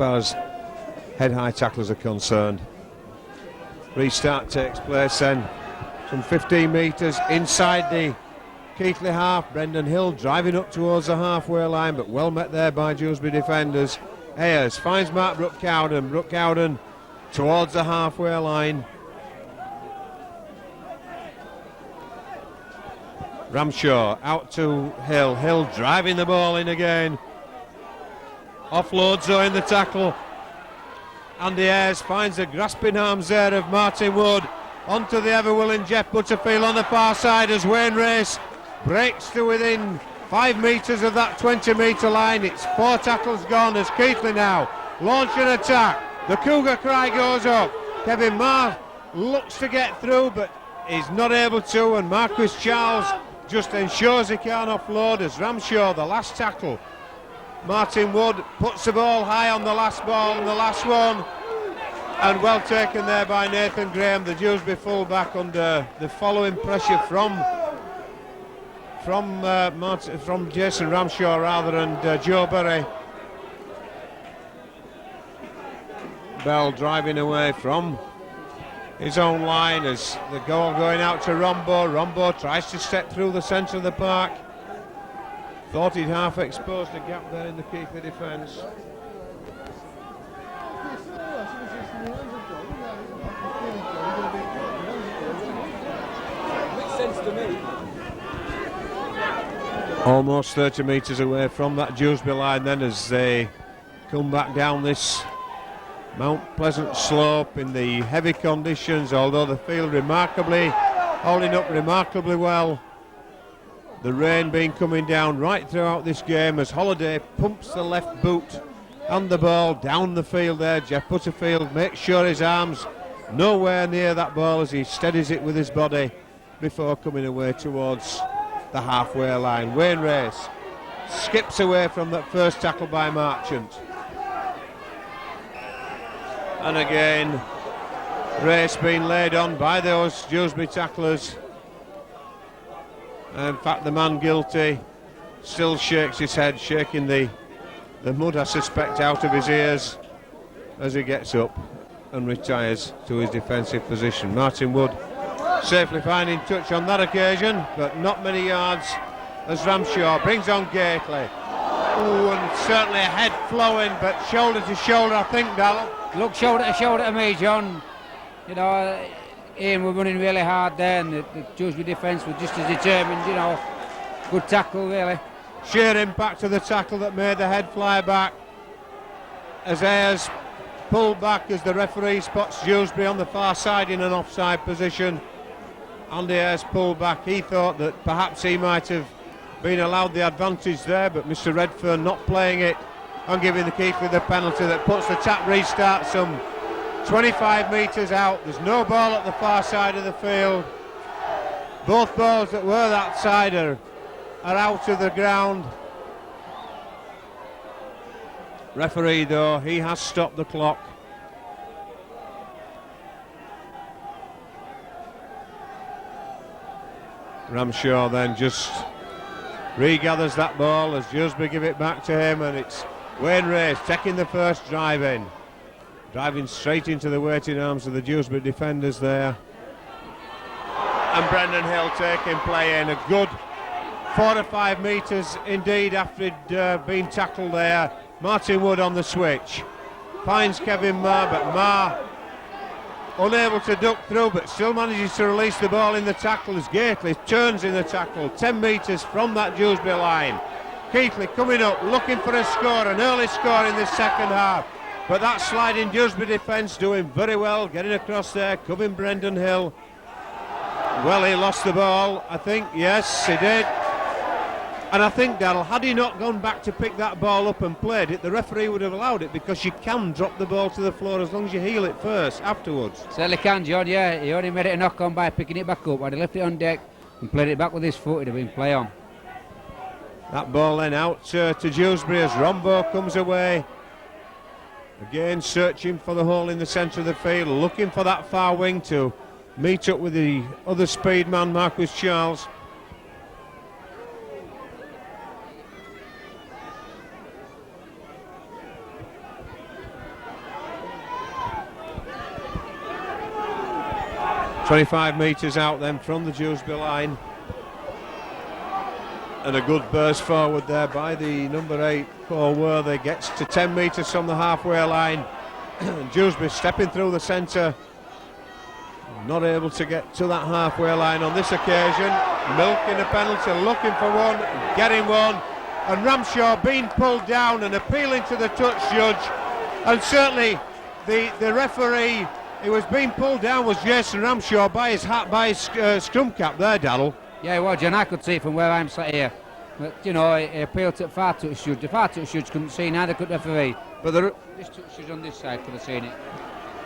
head-high tackles are concerned. Restart takes place then, some 15 metres inside the Keighley half. Brendan Hill driving up towards the halfway line, but well met there by Dewsbury defenders. Ayers finds Mark Brookcowden. Brookcowden towards the halfway line. Ramshaw out to Hill. Hill driving the ball in again. Offloads though in the tackle. Andy Ayres finds the grasping arms there of Martin Wood. Onto the ever-willing Jeff Butterfield on the far side as Wayne Race breaks to within 5 metres of that 20-metre line. It's 4 tackles gone as Keighley now launch an attack. The Cougar cry goes up. Kevin Marr looks to get through, but he's not able to, and Marquis Charles just ensures he can't offload as Ramshaw, the last tackle. Martin Wood puts the ball high on the last ball and the last one, and well taken there by Nathan Graham, the Dewsbury fullback, under the following pressure from Jason Ramshaw rather, and Joe Burry. Bell driving away from his own line as the goal going out to Rombo. Rombo tries to step through the centre of the park. Thought he'd half exposed a gap there in the Keighley defence. Makes sense to me. Almost 30 metres away from that Dewsbury line then as they come back down this Mount Pleasant slope in the heavy conditions, although the field holding up remarkably well. The rain been coming down right throughout this game as Holiday pumps the left boot and the ball down the field there. Jeff Butterfield makes sure his arms nowhere near that ball as he steadies it with his body before coming away towards the halfway line. Wayne Race skips away from that first tackle by Marchant. And again, Race being laid on by those Dewsbury tacklers. In fact, the man guilty still shakes his head, shaking the mud, I suspect, out of his ears as he gets up and retires to his defensive position. Martin Wood safely finding touch on that occasion, but not many yards as Ramshaw brings on Keighley. Ooh, and certainly a head flowing, but shoulder to shoulder, I think, Darrell. Look shoulder to me, John. You know, Ian were running really hard there, and the Dewsbury defence was just as determined, you know. Good tackle, really. Sheer impact of the tackle that made the head fly back as Ayres pulled back as the referee spots Dewsbury on the far side in an offside position. Andy Ayres pulled back. He thought that perhaps he might have been allowed the advantage there, but Mr Redfern not playing it and giving the Keighley the penalty that puts the tap restart some 25 metres out. There's no ball at the far side of the field. Both balls that were that side are out of the ground. Referee, though, he has stopped the clock. Ramshaw then just regathers that ball as Dewsbury give it back to him, and it's Wayne Race taking the first drive in. Driving straight into the waiting arms of the Dewsbury defenders there. And Brendan Hill taking play in. A good 4 or 5 metres indeed after he'd been tackled there. Martin Wood on the switch. Finds Kevin Marr, but Marr unable to duck through, but still manages to release the ball in the tackle as Keighley turns in the tackle 10 metres from that Dewsbury line. Keighley coming up, looking for a score, an early score in the second half. But that sliding Dewsbury defence doing very well, getting across there, covering Brendan Hill. Well, he lost the ball, I think. Yes, he did. And I think, Darrell, had he not gone back to pick that ball up and played it, the referee would have allowed it, because you can drop the ball to the floor as long as you heel it first, afterwards. Certainly can, John, yeah. He only made it a knock-on by picking it back up. Had he left it on deck and played it back with his foot, it'd have been play on. That ball then out to Dewsbury as Rombo comes away. Again, searching for the hole in the centre of the field, looking for that far wing to meet up with the other speed man, Marcus Charles. "25 metres out then from the Dewsbury line, and a good burst forward there by the number 8 Paul Worthy. Gets to 10 metres from the halfway line. Dewsbury stepping through the centre, not able to get to that halfway line on this occasion. Milking a penalty, looking for one, getting one, and Ramshaw being pulled down and appealing to the touch judge. And certainly the referee who was being pulled down was Jason Ramshaw by his scrum cap there, Darrell. Yeah, well, John, I could see it from where I'm sat here. But, you know, he appealed to the far touch judge. The far touch judge couldn't see, neither could the referee. But this touch judge on this side could have seen it.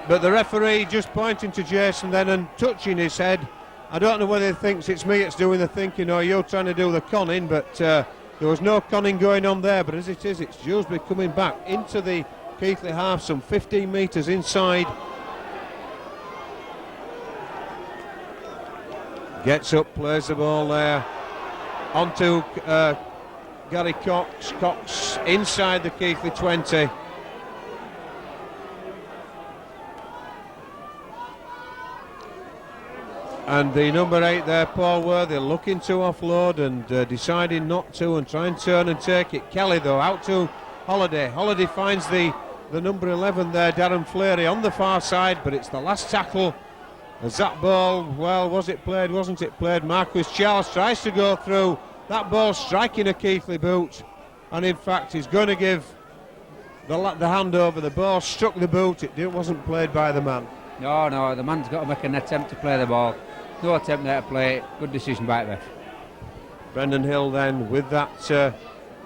But the referee just pointing to Jason then and touching his head. I don't know whether he thinks it's me that's doing the thinking or you're trying to do the conning, but there was no conning going on there. But as it is, it's Dewsbury coming back into the Keighley half, some 15 metres inside. Gets up, plays the ball there onto Gary Cox. Cox inside the Keighley 20. And the number 8 there, Paul Worthy, looking to offload and deciding not to and try and turn and take it. Kelly, though, out to Holiday. Holiday finds the number 11 there, Darren Fleary, on the far side, but it's the last tackle. As that ball, well, was it played, wasn't it played? Marcus Charles tries to go through. That ball striking a Keighley boot. And in fact, he's going to give the hand over. The ball struck the boot. It wasn't played by the man. No, the man's got to make an attempt to play the ball. No attempt there to play it. Good decision by the ref. Brendan Hill then with that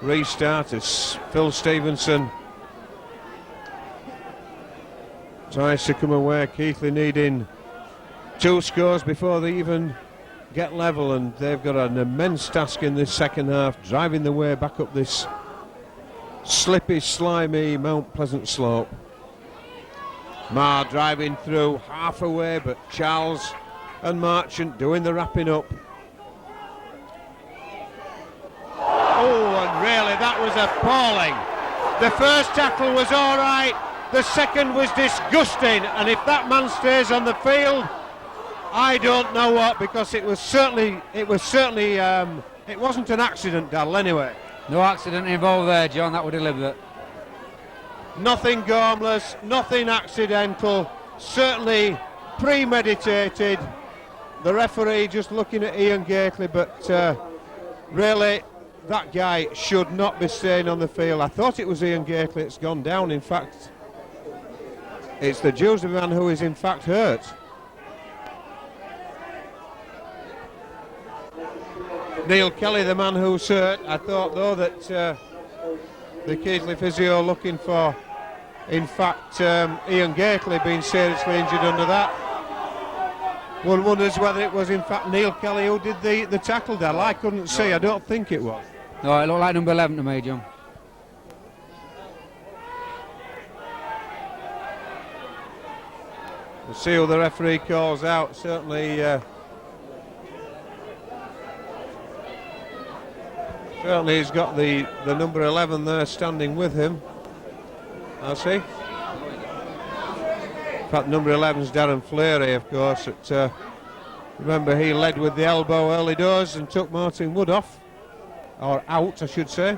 restart as Phil Stevenson tries to come away. Keighley needing 2 scores before they even get level, and they've got an immense task in this second half, driving the way back up this slippy, slimy Mount Pleasant slope. Marr driving through half away, but Charles and Marchant doing the wrapping up. Oh, and really that was appalling. The first tackle was all right, the second was disgusting, and if that man stays on the field, I don't know what, because it wasn't an accident, Darrell, anyway. No accident involved there, John, that was deliberate. Nothing harmless, nothing accidental, certainly premeditated. The referee just looking at Ian Gately, but really that guy should not be staying on the field. I thought it was Ian Gately that's gone down. In fact, it's the Dewsbury man who is in fact hurt. Neil Kelly, the man who's hurt. I thought, though, that the Keighley physio looking for, in fact, Ian Gately being seriously injured under that. One wonders whether it was, in fact, Neil Kelly who did the tackle, Dell. I couldn't see. I don't think it was. No, it looked like number 11 to me, John. We'll see who the referee calls out. Certainly... Certainly he's got the number 11 there standing with him. I see. In fact, number 11 is Darren Fleary, of course. Remember, he led with the elbow early doors and took Martin Wood off. Or out, I should say.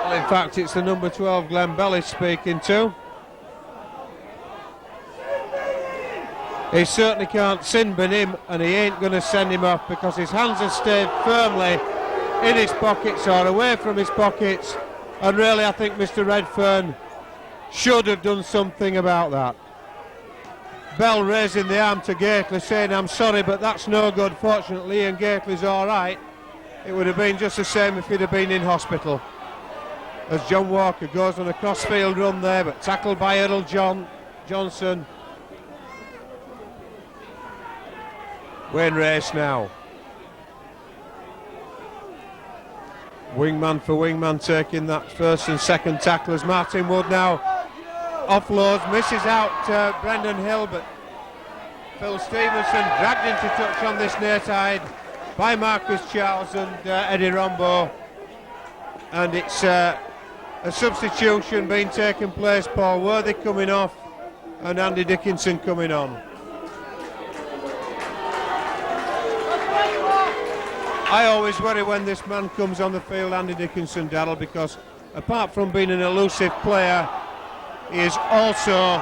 Well, in fact, it's the number 12, Glenn Bellis, speaking to. He certainly can't sin bin him, and he ain't going to send him off because his hands have stayed firmly in his pockets or away from his pockets, and really I think Mr. Redfern should have done something about that. Bell raising the arm to Gately saying, I'm sorry, but that's no good. Fortunately, Ian Gately's all right. It would have been just the same if he'd have been in hospital. As John Walker goes on a crossfield run there, but tackled by Earl Johnson. Wayne Race now. Wingman for wingman taking that first and second tackle as Martin Wood now offloads, misses out Brendan Hill, but Phil Stevenson dragged into touch on this near side by Marcus Charles and Eddie Rombo, and it's a substitution being taken place. Paul Worthy coming off and Andy Dickinson coming on. I always worry when this man comes on the field, Andy Dickinson, Darrell, because apart from being an elusive player, he is also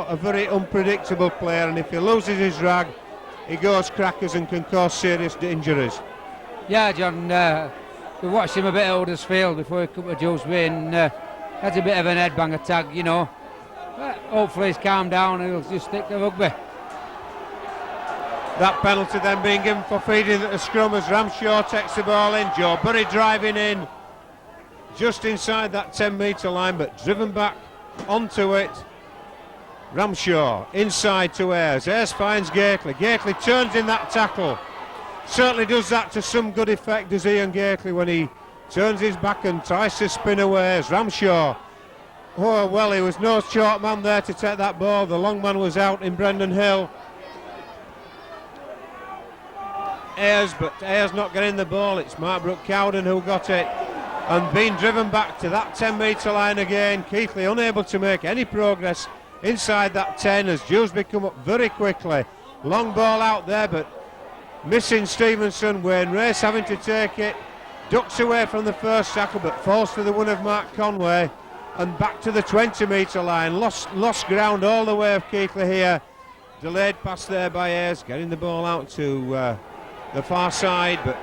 a very unpredictable player, and if he loses his rag, he goes crackers and can cause serious injuries. Yeah, John, we watched him a bit at Huddersfield before he come to Dewsbury, and that's a bit of an headbang attack, you know. But hopefully he's calmed down and he'll just stick to rugby. That penalty then being given for feeding at the scrum as Ramshaw takes the ball in. Joe Burry driving in just inside that 10-metre line, but driven back onto it. Ramshaw inside to Ayres. Ayres finds Gately. Gately turns in that tackle. Certainly does that to some good effect, does Ian Gately, when he turns his back and tries to spin away as Ramshaw. Oh, well, he was no short man there to take that ball. The long man was out in Brendan Hill. Ayres, but Ayres not getting the ball. It's Mark Brooke-Cowden who got it, and being driven back to that 10-metre line again. Keighley unable to make any progress inside that 10 as Dewsbury come up very quickly. Long ball out there, but missing Stevenson. Wayne Race having to take it, ducks away from the first tackle, but falls to the one of Mark Conway, and back to the 20-metre line. Lost ground all the way of Keighley here. Delayed pass there by Ayres, getting the ball out to the far side, but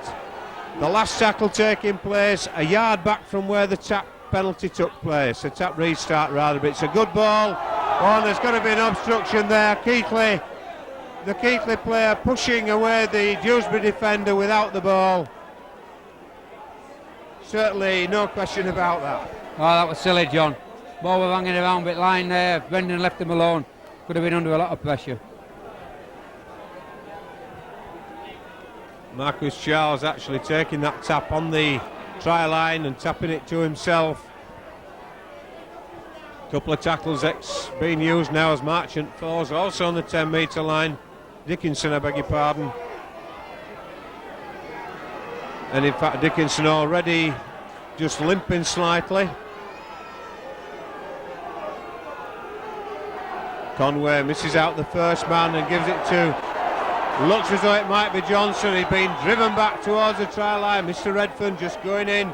the last tackle taking place a yard back from where the tap penalty took place, a tap restart rather, but it's a good ball. Oh, and there's got to be an obstruction there. Keighley, the Keighley player pushing away the Dewsbury defender without the ball. Certainly no question about that. Oh, that was silly, John. Ball was hanging around bit line there. Brendan left him alone. Could have been under a lot of pressure. Marcus Charles actually taking that tap on the try line and tapping it to himself. Couple of tackles being used now as Marchant falls also on the 10-metre line. Dickinson, I beg your pardon. And in fact Dickinson already just limping slightly. Conway misses out the first man and gives it to, looks as though it might be Johnson. He's been driven back towards the try line. Mr. Redfern just going in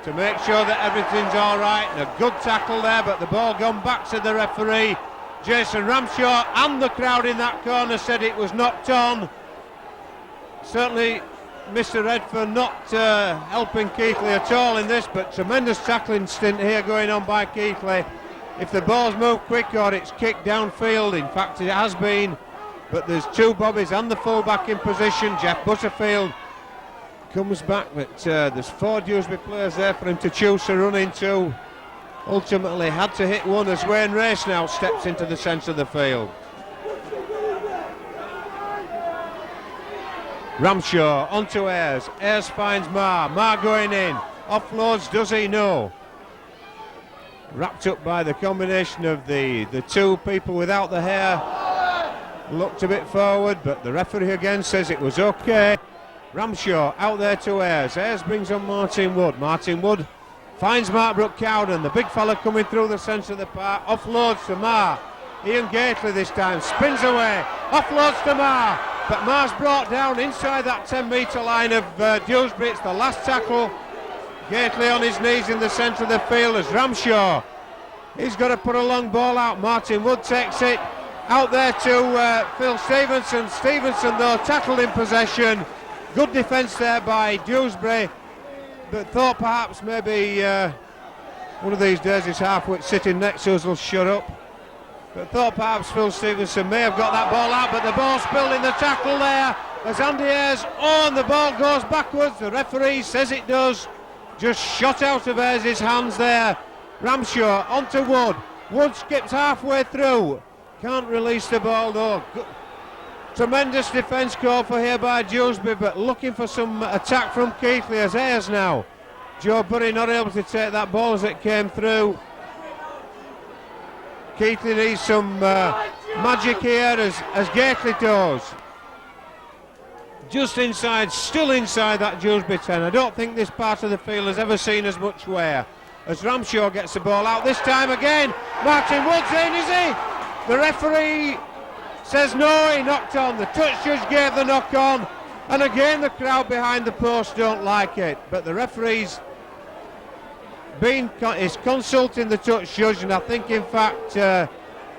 to make sure that everything's all right. And a good tackle there, but the ball gone back to the referee, Jason Ramshaw, and the crowd in that corner said it was knocked on. Certainly Mr. Redfern not helping Keighley at all in this, but tremendous tackling stint here going on by Keighley. If the ball's moved quick or it's kicked downfield, in fact it has been, but there's two bobbies and the fullback in position. Jeff Butterfield comes back, but there's four Dewsbury players there for him to choose to run into. Ultimately had to hit one as Wayne Race now steps into the centre of the field. Ramshaw onto Ayres. Ayres finds Marr going in. Offloads, does he? No. Wrapped up by the combination of the two people without the hair. Looked a bit forward, but the referee again says it was okay. Ramshaw out there to Ayres. Ayres brings on Martin Wood. Martin Wood finds Mark Brooke-Cowden, the big fella coming through the centre of the park. Offloads to Marr. Ian Gately this time spins away. Offloads to Marr, but Marr's brought down inside that 10-metre line of Dewsbury. It's the last tackle. Gately on his knees in the centre of the field as Ramshaw. He's got to put a long ball out. Martin Wood takes it out there to Phil Stevenson. Stevenson though tackled in possession. Good defence there by Dewsbury, but thought perhaps maybe one of these days his half-wit sitting next to us will shut up. But thought perhaps Phil Stevenson may have got that ball out, but the ball spilled in the tackle there as Andy Ayres, and the ball goes backwards. The referee says it does. Just shot out of Ayres' hands there. Ramshaw onto Wood. Wood skips halfway through. Can't release the ball though. Tremendous defence call for here by Dewsbury, but looking for some attack from Keighley as Ayres now. Joe Burry not able to take that ball as it came through. Keighley needs some magic here as Gately does. Just inside, still inside that Dewsbury 10. I don't think this part of the field has ever seen as much wear. As Ramshaw gets the ball out, this time again, Martin Wood's in, is he? The referee says no, he knocked on. The touch judge gave the knock on, and again the crowd behind the post don't like it. But the referee's is consulting the touch judge, and I think in fact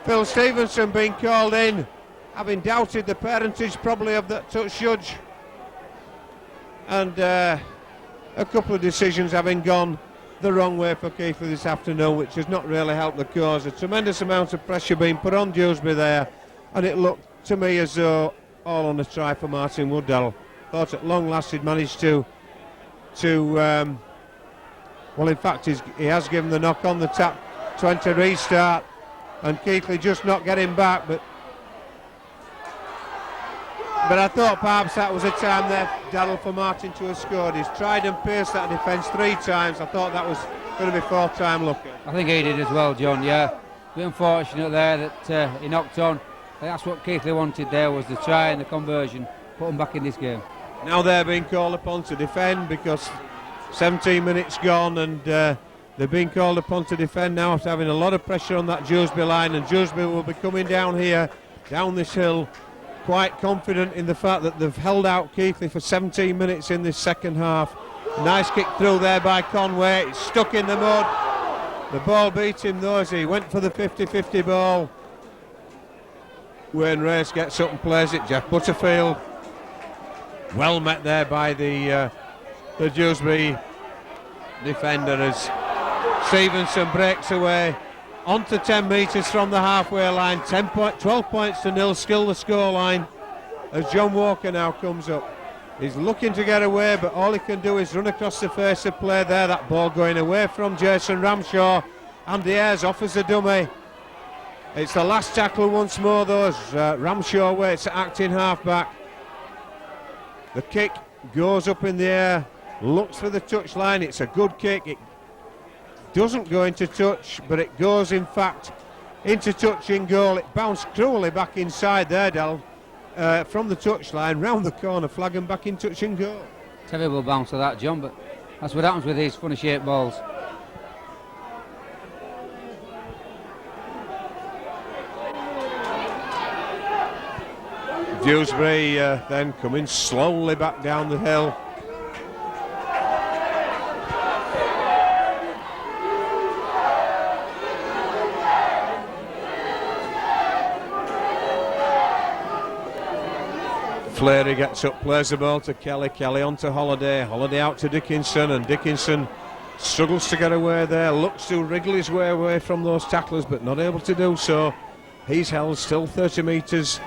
Phil Stevenson being called in, having doubted the parentage probably of that touch judge, and a couple of decisions having gone the wrong way for Keighley this afternoon, which has not really helped the cause. A tremendous amount of pressure being put on Dewsbury there, and it looked to me as though all on a try for Martin Woodell. Thought at long last he'd managed to well, in fact he has given the knock on the tap 20 restart, and Keighley just not getting back, but I thought perhaps that was a time there, Daryl, for Martin to have scored. He's tried and pierced that defence 3 times. I thought that was going to be 4th time lucky. I think he did as well, John, yeah. A bit unfortunate there that he knocked on. That's what Keighley wanted there, was the try and the conversion. Put him back in this game. Now they're being called upon to defend because 17 minutes gone, and they're being called upon to defend now after having a lot of pressure on that Dewsbury line, and Dewsbury will be coming down here, down this hill, quite confident in the fact that they've held out Keighley for 17 minutes in this second half. Nice kick through there by Conway. It's stuck in the mud. The ball beat him though as he went for the 50-50 ball. Wayne Race gets up and plays it. Jeff Butterfield well met there by the Dewsbury defender as Stevenson breaks away onto 10 metres from the halfway line. 12 points to 0, still the score line as John Walker now comes up. He's looking to get away, but all he can do is run across the face of play there. That ball going away from Jason Ramshaw. Andy Ayres offers a dummy. It's the last tackle once more though as Ramshaw waits at acting halfback. The kick goes up in the air, looks for the touchline. It's a good kick. It doesn't go into touch, but it goes in fact into touch in goal. It bounced cruelly back inside there, Del, from the touchline, round the corner flag and back in touch in goal. Terrible bounce of that, John, but that's what happens with these funny shaped balls. Dewsbury then coming slowly back down the hill. Fleary gets up, plays the ball to Kelly. Kelly on to Holiday. Holiday out to Dickinson, and Dickinson struggles to get away there. Looks to wriggle his way away from those tacklers, but not able to do so. He's held still 30 metres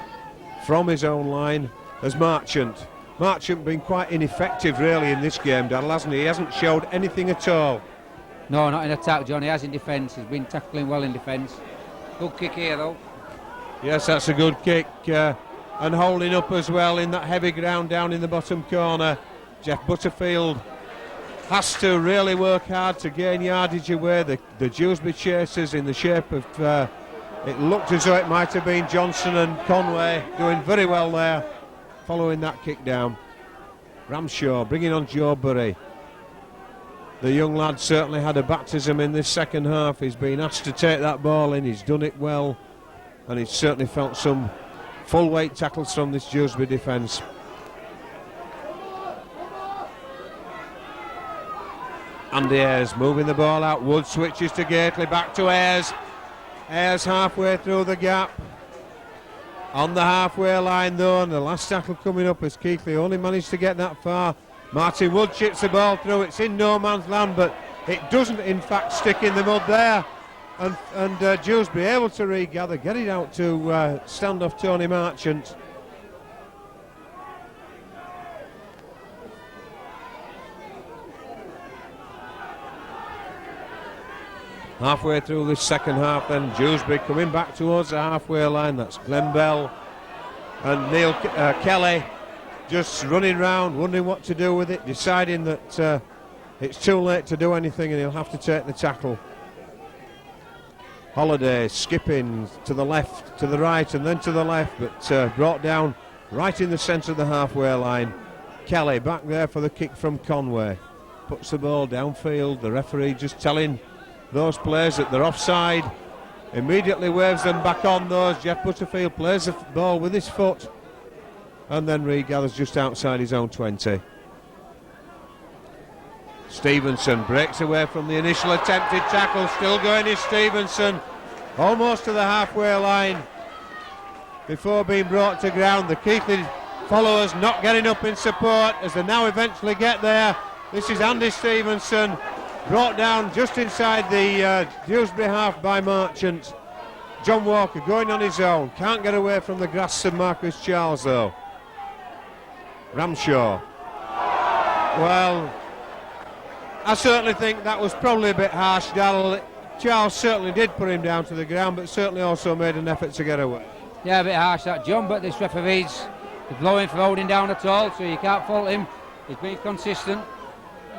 from his own line as Marchant. Marchant been quite ineffective really in this game, Darrell, hasn't he? He hasn't showed anything at all. No, not in attack, John. He has in defence. He's been tackling well in defence. Good kick here, though. Yes, that's a good kick. And holding up as well in that heavy ground down in the bottom corner. Jeff Butterfield has to really work hard to gain yardage away. The Dewsbury chasers in the shape of, it looked as though it might have been Johnson and Conway doing very well there, following that kick down. Ramshaw bringing on Joe Burry. The young lad certainly had a baptism in this second half. He's been asked to take that ball in, he's done it well, and he's certainly felt some full weight tackles from this Dewsbury defence. Andy Ayres moving the ball out. Wood switches to Gately, back to Ayres. Ayres halfway through the gap. On the halfway line though, and the last tackle coming up as Keighley only managed to get that far. Martin Wood chips the ball through. It's in no man's land, but it doesn't in fact stick in the mud there. And Dewsbury able to regather, get it out to stand off Tony Marchant. Halfway through this second half then, Dewsbury coming back towards the halfway line. That's Glenn Bell and Neil Kelly just running round, wondering what to do with it, deciding that it's too late to do anything and he'll have to take the tackle. Holiday skipping to the left, to the right and then to the left, but brought down right in the centre of the halfway line. Kelly back there for the kick from Conway. Puts the ball downfield, the referee just telling those players that they're offside. Immediately waves them back on those. Jeff Butterfield plays the ball with his foot and then regathers just outside his own 20. Stevenson breaks away from the initial attempted tackle. Still going is Stevenson, almost to the halfway line before being brought to ground. The Keighley followers not getting up in support as they now eventually get there. This is Andy Stevenson, brought down just inside the Dewsbury half by Marchant. John Walker going on his own, can't get away from the grasp of Marcus Charles though. Ramshaw, well, I certainly think that was probably a bit harsh, Darrell. Charles certainly did put him down to the ground, but certainly also made an effort to get away. Yeah, a bit harsh that, John, but this referee's blowing for holding down at all, so you can't fault him. He's been consistent.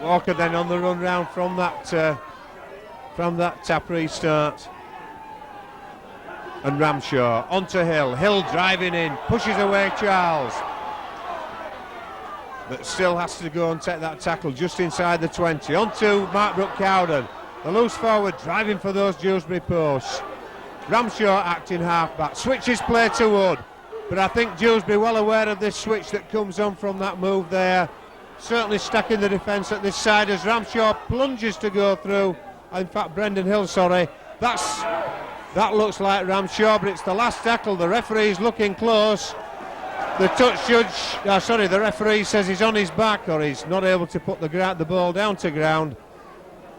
Walker then on the run round from that tap restart. And Ramshaw onto Hill. Hill driving in, pushes away Charles, but still has to go and take that tackle just inside the 20. Onto Mark Brooke-Cowden. The loose forward driving for those Dewsbury posts. Ramshaw acting half-back. Switches play to Wood, but I think Dewsbury well aware of this switch that comes on from that move there. Certainly stacking the defence at this side as Ramshaw plunges to go through. In fact, Brendan Hill, sorry. That looks like Ramshaw, but it's the last tackle. The referee's looking close. The touch judge, the referee says he's on his back or he's not able to put the ball down to ground.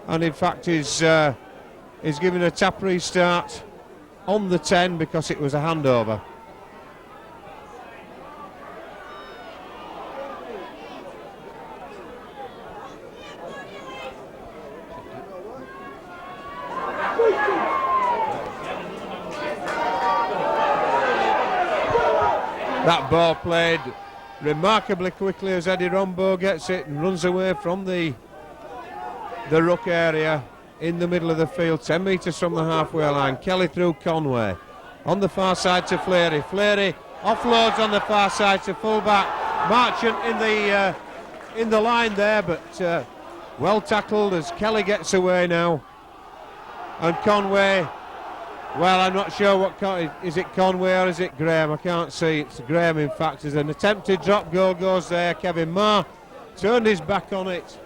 And in fact he's giving a tap restart on the 10 because it was a handover. That ball played remarkably quickly as Eddie Rombo gets it and runs away from the ruck area in the middle of the field, 10 metres from the halfway line. Kelly through Conway on the far side to Fleary. Fleary offloads on the far side to fullback. Marchant in the line there, but well tackled as Kelly gets away now. And Conway, well, I'm not sure is it Conway or is it Graham? I can't see. It's Graham, in fact. As an attempted drop goal goes there. Kevin Marr turned his back on it.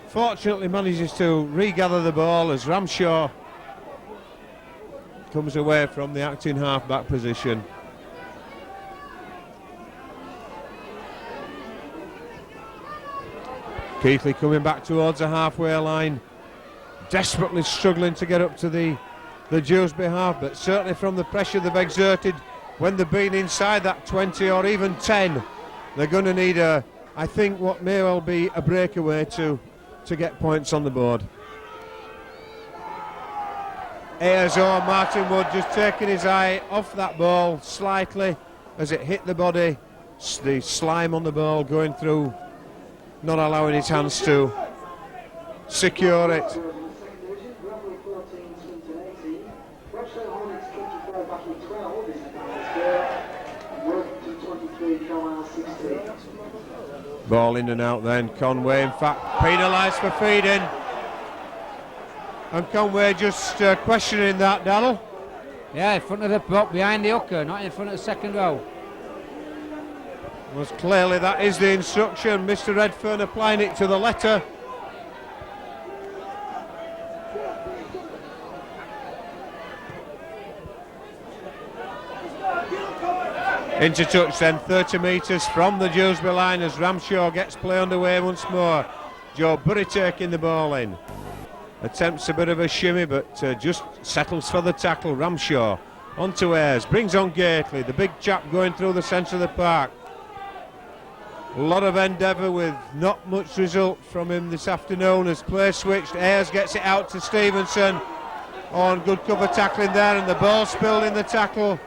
Fortunately manages to regather the ball as Ramshaw comes away from the acting half-back position. Keighley coming back towards the halfway line, desperately struggling to get up to the Dewsbury half, but certainly from the pressure they've exerted when they've been inside that 20 or even 10, they're going to need I think what may well be a breakaway to get points on the board. Ayers or Martin Wood just taking his eye off that ball slightly as it hit the body. The slime on the ball going through, not allowing his hands to secure it. Ball in and out then. Conway, in fact, penalised for feeding. And Conway just questioning that, Darrell. Yeah, in front of the prop, behind the hooker, not in front of the second row. Was clearly that is the instruction. Mr. Redfern applying it to the letter. Into touch then, 30 metres from the Dewsbury line as Ramshaw gets play underway once more. Joe Burry taking the ball in. Attempts a bit of a shimmy, but just settles for the tackle. Ramshaw onto Ayres, brings on Gately, the big chap going through the centre of the park. A lot of endeavour with not much result from him this afternoon as play switched. Ayres gets it out to Stevenson. Oh, and good cover tackling there, and the ball spilled in the tackle.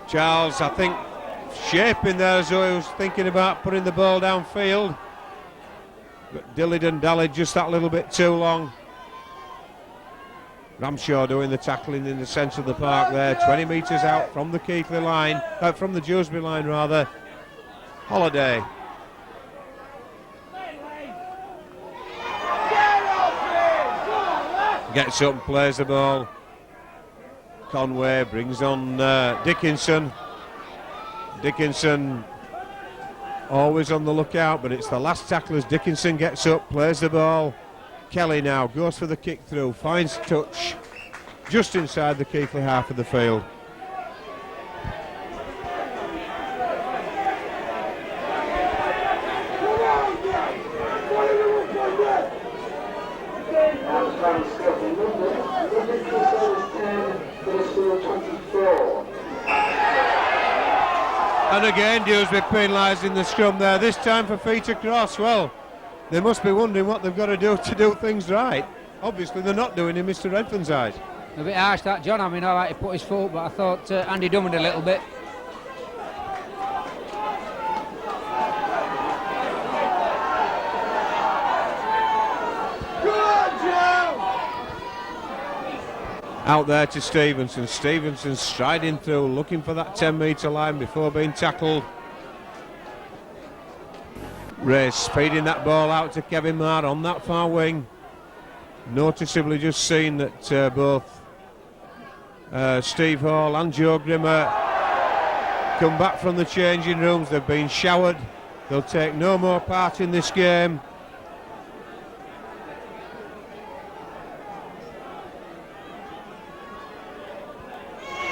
Charles, I think, shaping there as though he was thinking about putting the ball downfield. But Dillon dallied just that little bit too long. Ramshaw doing the tackling in the centre of the park there, 20 metres out from the Keighley line, from the Dewsbury line rather. Holiday. Gets up and plays the ball. Conway brings on Dickinson. Dickinson always on the lookout, but it's the last tackle as Dickinson gets up, plays the ball. Kelly now goes for the kick through, finds touch just inside the Keighley half of the field. And again Dewsbury penalised in the scrum there, this time for feet across. Well, they must be wondering what they've got to do things right. Obviously they're not doing in Mr. Redfern's eyes. A bit harsh that, John. I mean, I like to put his foot, but I thought Andy done it a little bit. Out there to Stevenson. Stevenson striding through, looking for that 10-metre line before being tackled. Race feeding that ball out to Kevin Marr on that far wing. Noticeably just seen that both Steve Hall and Joe Grimmer come back from the changing rooms. They've been showered. They'll take no more part in this game.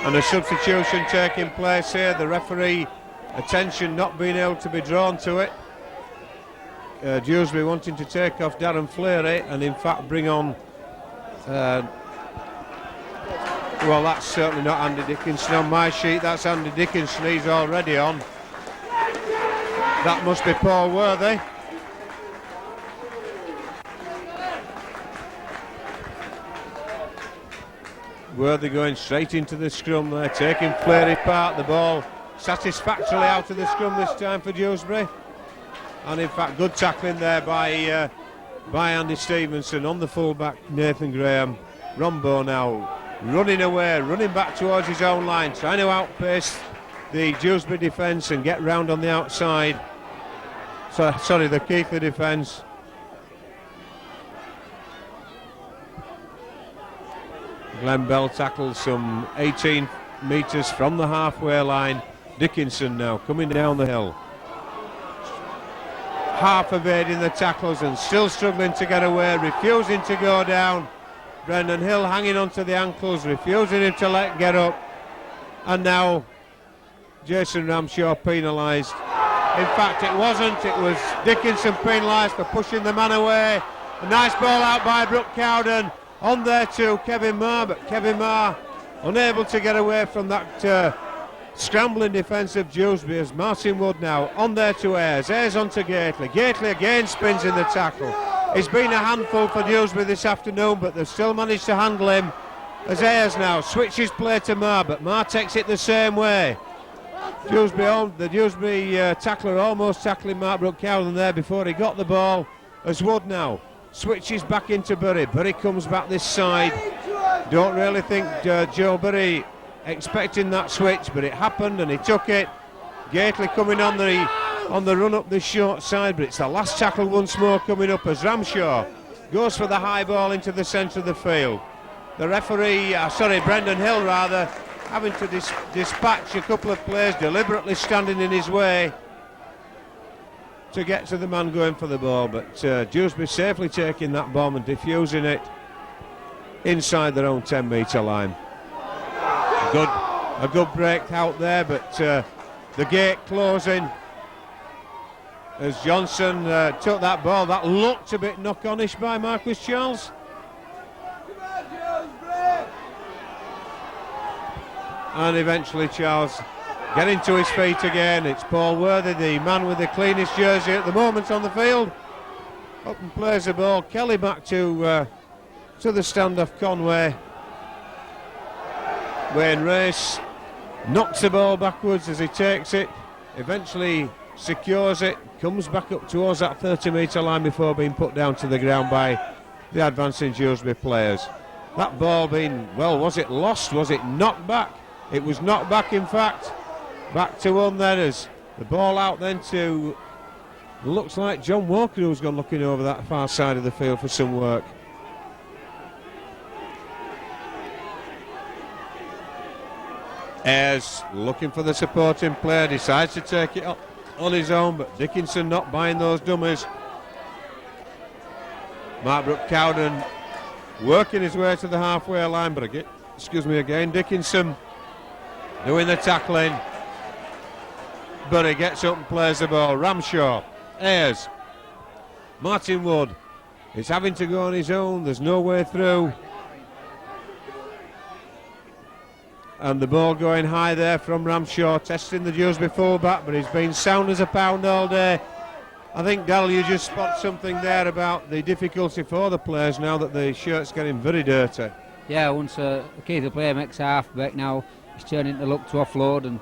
And a substitution taking place here. The referee, attention not being able to be drawn to it. Dewsbury wanting to take off Darren Fleary and in fact bring on, well, that's certainly not Andy Dickinson on my sheet. That's Andy Dickinson, he's already on. That must be Paul Worthy. Worthy going straight into the scrum there, taking Fleary part. The ball satisfactorily out of the scrum this time for Dewsbury. And in fact, good tackling there by Andy Stevenson on the fullback, Nathan Graham. Rombo now running away, running back towards his own line, trying to outpace the Dewsbury defence and get round on the outside. Sorry, the Keighley defence. Glenn Bell tackled some 18 metres from the halfway line. Dickinson now coming down the hill. Half evading the tackles and still struggling to get away, refusing to go down. Brendan Hill hanging onto the ankles, refusing him to get up. And now Jason Ramshaw penalised. In fact, it wasn't, it was Dickinson penalised for pushing the man away. A nice ball out by Brooke Cowden. On there to Kevin Marr, but Kevin Marr unable to get away from that scrambling defence of Dewsbury as Martin Wood now on there to Ayres. Ayres on to Gately. Gately again spins in the tackle. It's been a handful for Dewsbury this afternoon, but they've still managed to handle him as Ayres now switches play to Marr, but Marr takes it the same way. The Dewsbury tackler almost tackling Mark Brooke Cowden there before he got the ball as Wood now switches back into Bury. Bury comes back this side. Don't really think Joe Bury expecting that switch, but it happened and he took it. Gately coming on the run up the short side, but it's the last tackle once more coming up as Ramshaw goes for the high ball into the centre of the field. The referee, Brendan Hill rather, having to dispatch a couple of players, deliberately standing in his way to get to the man going for the ball, but Dewsbury safely taking that bomb and defusing it inside their own 10-metre line. A good break out there, but the gate closing as Johnson took that ball. That looked a bit knock-onish by Marquis Charles. And eventually Charles getting to his feet again. It's Paul Worthy, the man with the cleanest jersey at the moment on the field. Up and plays the ball. Kelly back to the standoff Conway. Wayne Race knocks the ball backwards as he takes it. Eventually secures it. Comes back up towards that 30-metre line before being put down to the ground by the advancing Dewsbury players. That ball being, well, was it lost? Was it knocked back? It was knocked back, in fact. Back to one then as the ball out then to, looks like John Walker, who's gone looking over that far side of the field for some work. Ayres looking for the supporting player, decides to take it up on his own, but Dickinson not buying those dummies. Mark Cowden working his way to the halfway line, but again, Dickinson doing the tackling. But he gets up and plays the ball. Ramshaw, Ayres, Martin Wood is having to go on his own. There's no way through. And the ball going high there from Ramshaw, testing the Dewsbury full-back, but he's been sound as a pound all day. I think, Dal, you just spot something there about the difficulty for the players now that the shirt's getting very dirty. Yeah, once the Keighley player makes half-back now, he's turning to look to offload, and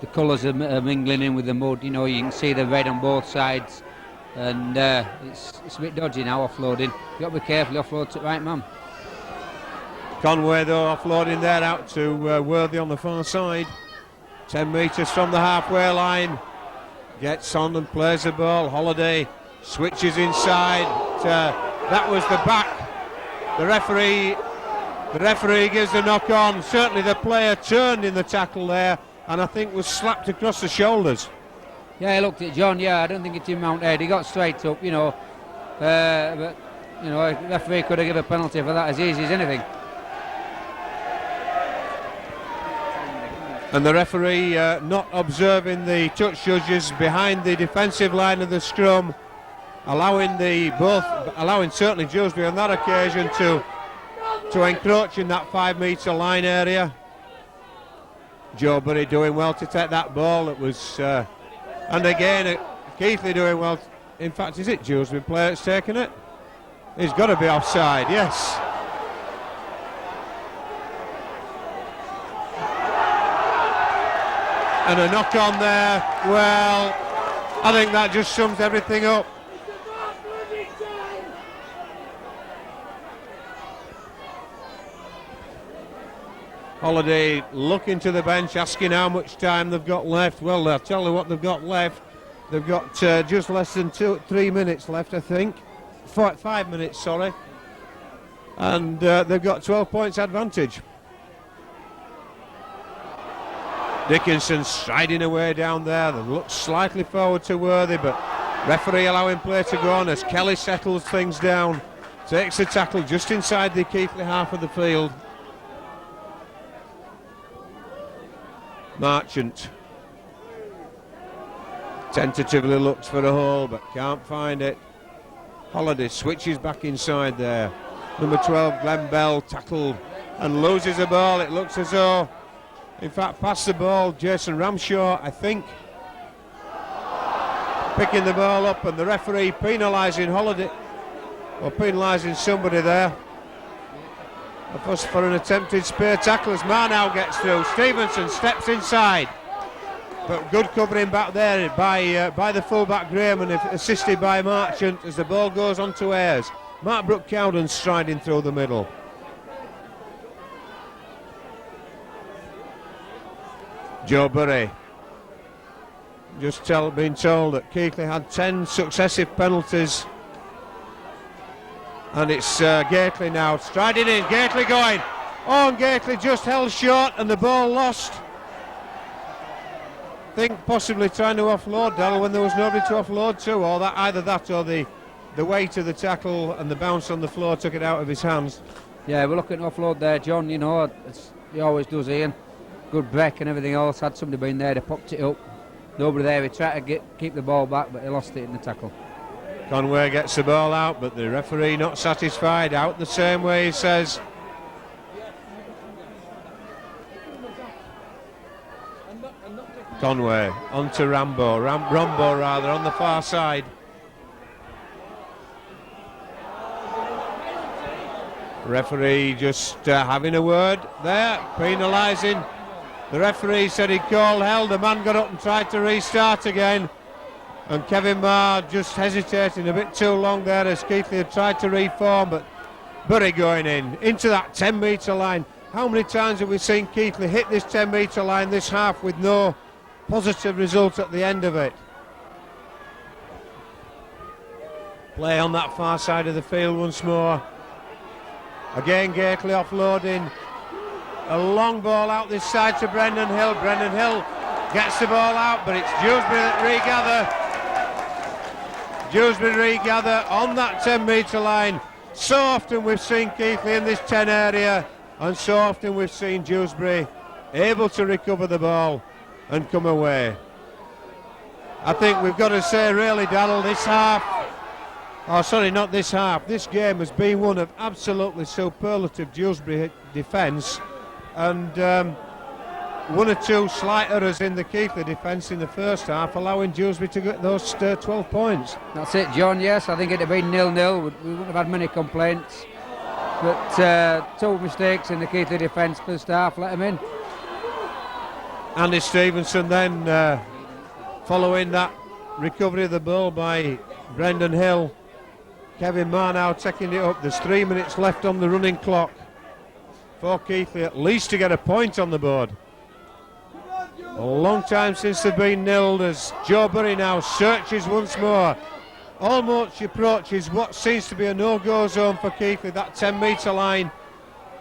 the colours are mingling in with the mud. You know, you can see the red on both sides, and it's a bit dodgy now, offloading. You've got to be careful, offload to the right man. Conway, though, offloading there out to Worthy on the far side. 10 metres from the halfway line. Gets on and plays the ball. Holiday switches inside. That was the back. The referee gives the knock on. Certainly the player turned in the tackle there, and I think was slapped across the shoulders. Yeah, he looked at John. Yeah, I don't think it's in Mount Head. He got straight up, you know. But, you know, the referee could have given a penalty for that as easy as anything. And the referee not observing the touch judges behind the defensive line of the scrum, allowing certainly Dewsbury on that occasion to encroach in that 5-metre line area. Joe Burry doing well to take that ball. It was, and again, Keighley doing well. In fact, is it Dewsbury player that's taken it? He's got to be offside, yes. And a knock on there. Well, I think that just sums everything up. Holiday looking to the bench, asking how much time they've got left. Well, I'll tell you what they've got left. They've got just less than 3 minutes left, I think. 5 minutes, sorry. And they've got 12 points advantage. Dickinson striding away down there. They look slightly forward to Worthy, but referee allowing play to go on as Kelly settles things down. Takes the tackle just inside the Keighley half of the field. Marchant tentatively looks for a hole but can't find it. Holiday switches back inside there. Number 12, Glenn Bell, tackled and loses the ball. It looks as though, in fact, past the ball, Jason Ramshaw, I think, picking the ball up, and the referee penalising Holiday, or penalising somebody there. A fuss for an attempted spear tackle as Marnow gets through. Stevenson steps inside, but good covering back there by the fullback Graham, and assisted by Marchant as the ball goes on to Ayres. Mark Cowden striding through the middle. Joe Burry just being told that Keighley had 10 successive penalties, and it's Gately now striding in. Gately going. Oh, and Gately just held short and the ball lost. I think possibly trying to offload, Dal, when there was nobody to offload to, or that either that or the weight of the tackle and the bounce on the floor took it out of his hands. Yeah, we're looking to offload there, John. You know, he always does, Ian. Good break and everything else. Had somebody been there, they popped it up. Nobody there. He tried to keep the ball back, but he lost it in the tackle. Conway gets the ball out, but the referee not satisfied. Out the same way, he says. Conway on to Rambo rather, on the far side. Referee just having a word there, penalising. The referee said he'd called hell. The man got up and tried to restart again. And Kevin Marr just hesitating a bit too long there as Keighley had tried to reform, but Bury going into that 10-metre line. How many times have we seen Keighley hit this 10-metre line this half with no positive result at the end of it? Play on that far side of the field once more. Again, Keighley offloading. A long ball out this side to Brendan Hill. Brendan Hill gets the ball out, but it's Dewsbury that regather. Dewsbury regather on that 10-metre line. So often we've seen Keighley in this 10 area, and so often we've seen Dewsbury able to recover the ball and come away. I think we've got to say, really, Darrell, this half, oh sorry, not this half, this game has been one of absolutely superlative Dewsbury defence, and one or two slight errors in the Keighley defence in the first half, allowing Dewsbury to get those 12 points. That's it, John, yes, I think it'd have been 0-0. We wouldn't have had many complaints. But two mistakes in the Keighley defence first half, let him in. Andy Stevenson then following that recovery of the ball by Brendan Hill. Kevin Marr now taking it up. There's 3 minutes left on the running clock for Keighley at least to get a point on the board. A long time since they've been nilled as Joe Bury now searches once more. Almost approaches what seems to be a no-go zone for Keighley, that 10-metre line.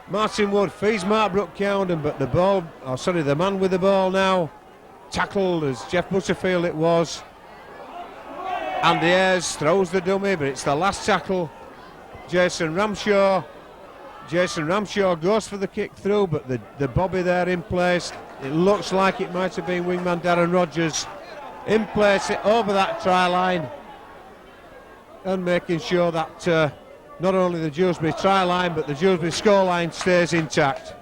Martin Wood feeds Mark Brook-Cowden, but the ball, oh sorry, the man with the ball now, tackled as Jeff Butterfield it was. Andy Ayres throws the dummy, but it's the last tackle. Jason Ramshaw goes for the kick through, but the bobby there in place. It looks like it might have been wingman Darren Rogers in place over that try line, and making sure that not only the Dewsbury try line but the Dewsbury score line stays intact.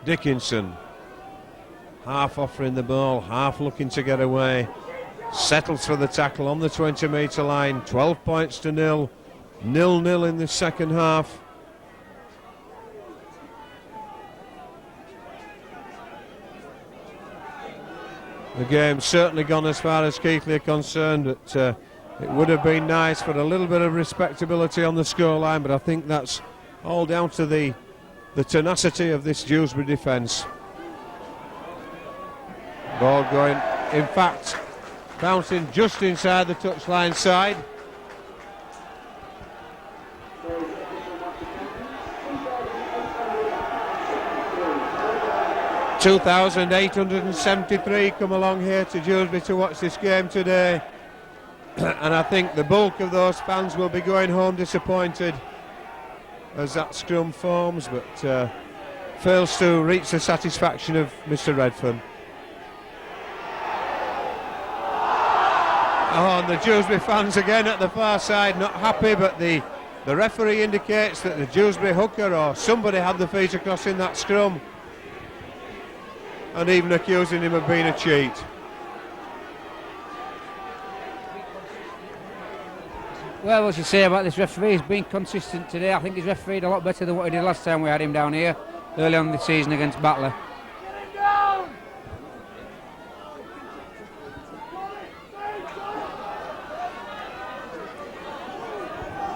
Dickinson, half offering the ball, half looking to get away, settles for the tackle on the 20-metre line. 12 points to 0, 0-0 in the second half. The game's certainly gone as far as Keighley are concerned, but it would have been nice for a little bit of respectability on the scoreline, but I think that's all down to the tenacity of this Dewsbury defence. Ball going, in fact, bouncing just inside the touchline side. $2,873 come along here to Dewsbury to watch this game today, and I think the bulk of those fans will be going home disappointed as that scrum forms, but fails to reach the satisfaction of Mr. Redfern. Oh, and the Dewsbury fans again at the far side, not happy, but the referee indicates that the Dewsbury hooker or somebody had the feet across in that scrum, and even accusing him of being a cheat. Well, what you say about this referee? He's been consistent today. I think he's refereed a lot better than what he did last time we had him down here early on in the season against Batley.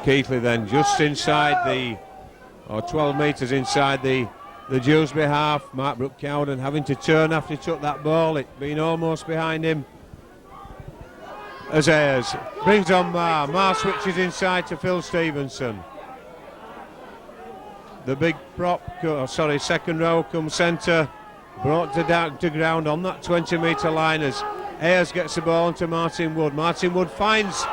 Keighley then just inside 12 metres inside the Dewsbury half. Mark Brook-Cowden having to turn after he took that ball. It been almost behind him. As Ayres brings on Marr. Marr switches inside to Phil Stevenson. The big prop, second row comes centre. Brought to ground on that 20-metre line as Ayres gets the ball into Martin Wood. Martin Wood finds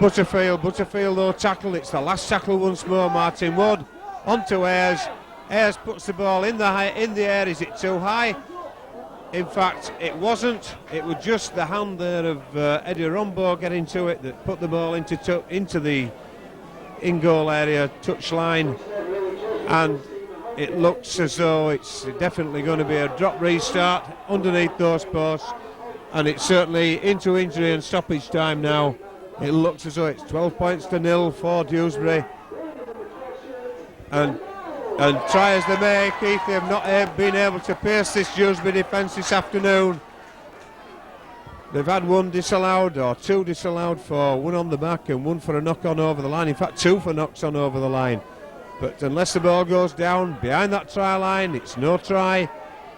Butterfield. Butterfield though tackled. It's the last tackle once more. Martin Wood onto Ayres. Ayres puts the ball in the air. Is it too high? In fact, it wasn't. It was just the hand there of Eddie Rombo getting to it that put the ball into the in-goal area touchline, and it looks as though it's definitely going to be a drop restart underneath those posts, and it's certainly into injury and stoppage time now It looks as though it's 12 points to nil for Dewsbury. And try as they may, Keighley have not been able to pierce this Dewsbury defence this afternoon. They've had one disallowed, or two disallowed, for one on the back and one for a knock on over the line. In fact, two for knocks on over the line. But unless the ball goes down behind that try line, it's no try.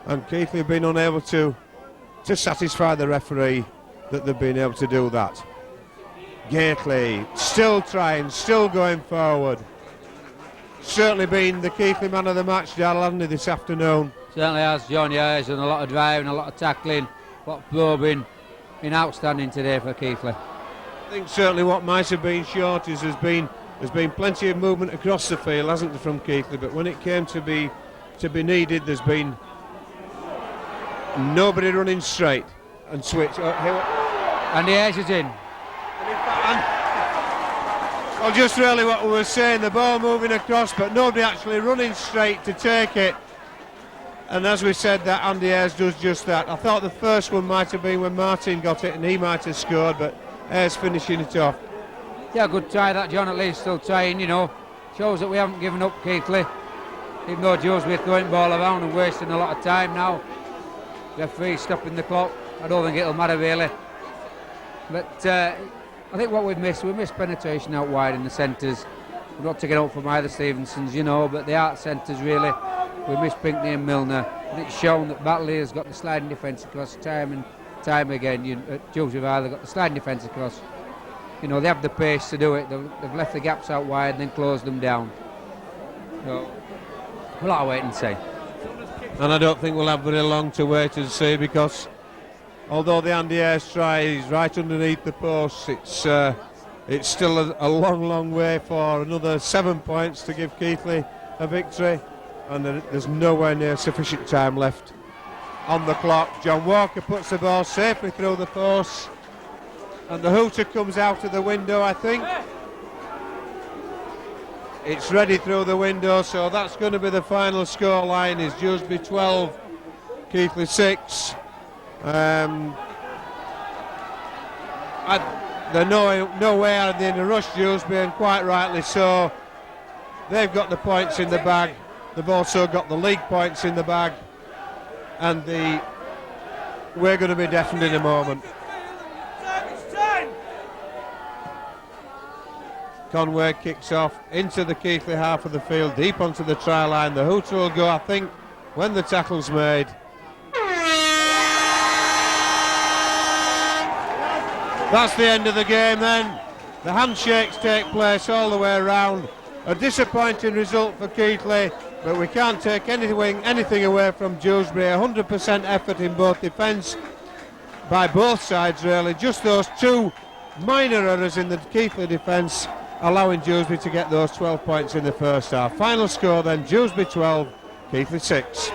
And Keighley have been unable to satisfy the referee that they've been able to do that. Gately still trying, still going forward. Certainly been the Keighley man of the match, Darrell, hasn't he, this afternoon? Certainly has, John. Yeah, he's done a lot of driving, a lot of tackling, a lot of probing. Been outstanding today for Keighley. I think certainly what might have been short is there's been plenty of movement across the field, hasn't there, from Keighley, but when it came to be needed, there's been nobody running straight and switch. And the edge is in. Well, just really what we were saying, the ball moving across, but nobody actually running straight to take it. And as we said, that Andy Ayres does just that. I thought the first one might have been when Martin got it and he might have scored, but Ayres finishing it off. Yeah, good try that, John, at least still trying, you know. Shows that we haven't given up, Keighley. Even though Dewsbury throwing ball around and wasting a lot of time now. Referee stopping the clock. I don't think it'll matter really. But I think what we missed penetration out wide in the centres. We're not taking out from either Stevensons, you know, but the out centres really. We missed Pinkney and Milner, and it's shown that Batley has got the sliding defence across time and time again. Dewsbury have either got the sliding defence across. You know, they have the pace to do it. They've left the gaps out wide and then closed them down. So we'll have to wait and see. And I don't think we'll have very long to wait and see, because although the Andy Ayres try is right underneath the post, it's still a long way for another 7 points to give Keighley a victory, and there's nowhere near sufficient time left on the clock. John Walker puts the ball safely through the post, and the hooter comes out of the window, I think. It's ready through the window, so that's going to be the final score line. Is Dewsbury 12, Keighley 6. They're nowhere in a rush, Dewsbury, and quite rightly so. They've got the points in the bag. They've also got the league points in the bag, and we're going to be deafened in a moment. Conway kicks off into the Keighley half of the field, deep onto the try line. The hooter will go, I think, when the tackle's made. That's the end of the game then. The handshakes take place all the way around. A disappointing result for Keighley, but we can't take anything away from Dewsbury. 100% effort in both defence by both sides really. Just those two minor errors in the Keighley defence allowing Dewsbury to get those 12 points in the first half. Final score then, Dewsbury 12, Keighley 6.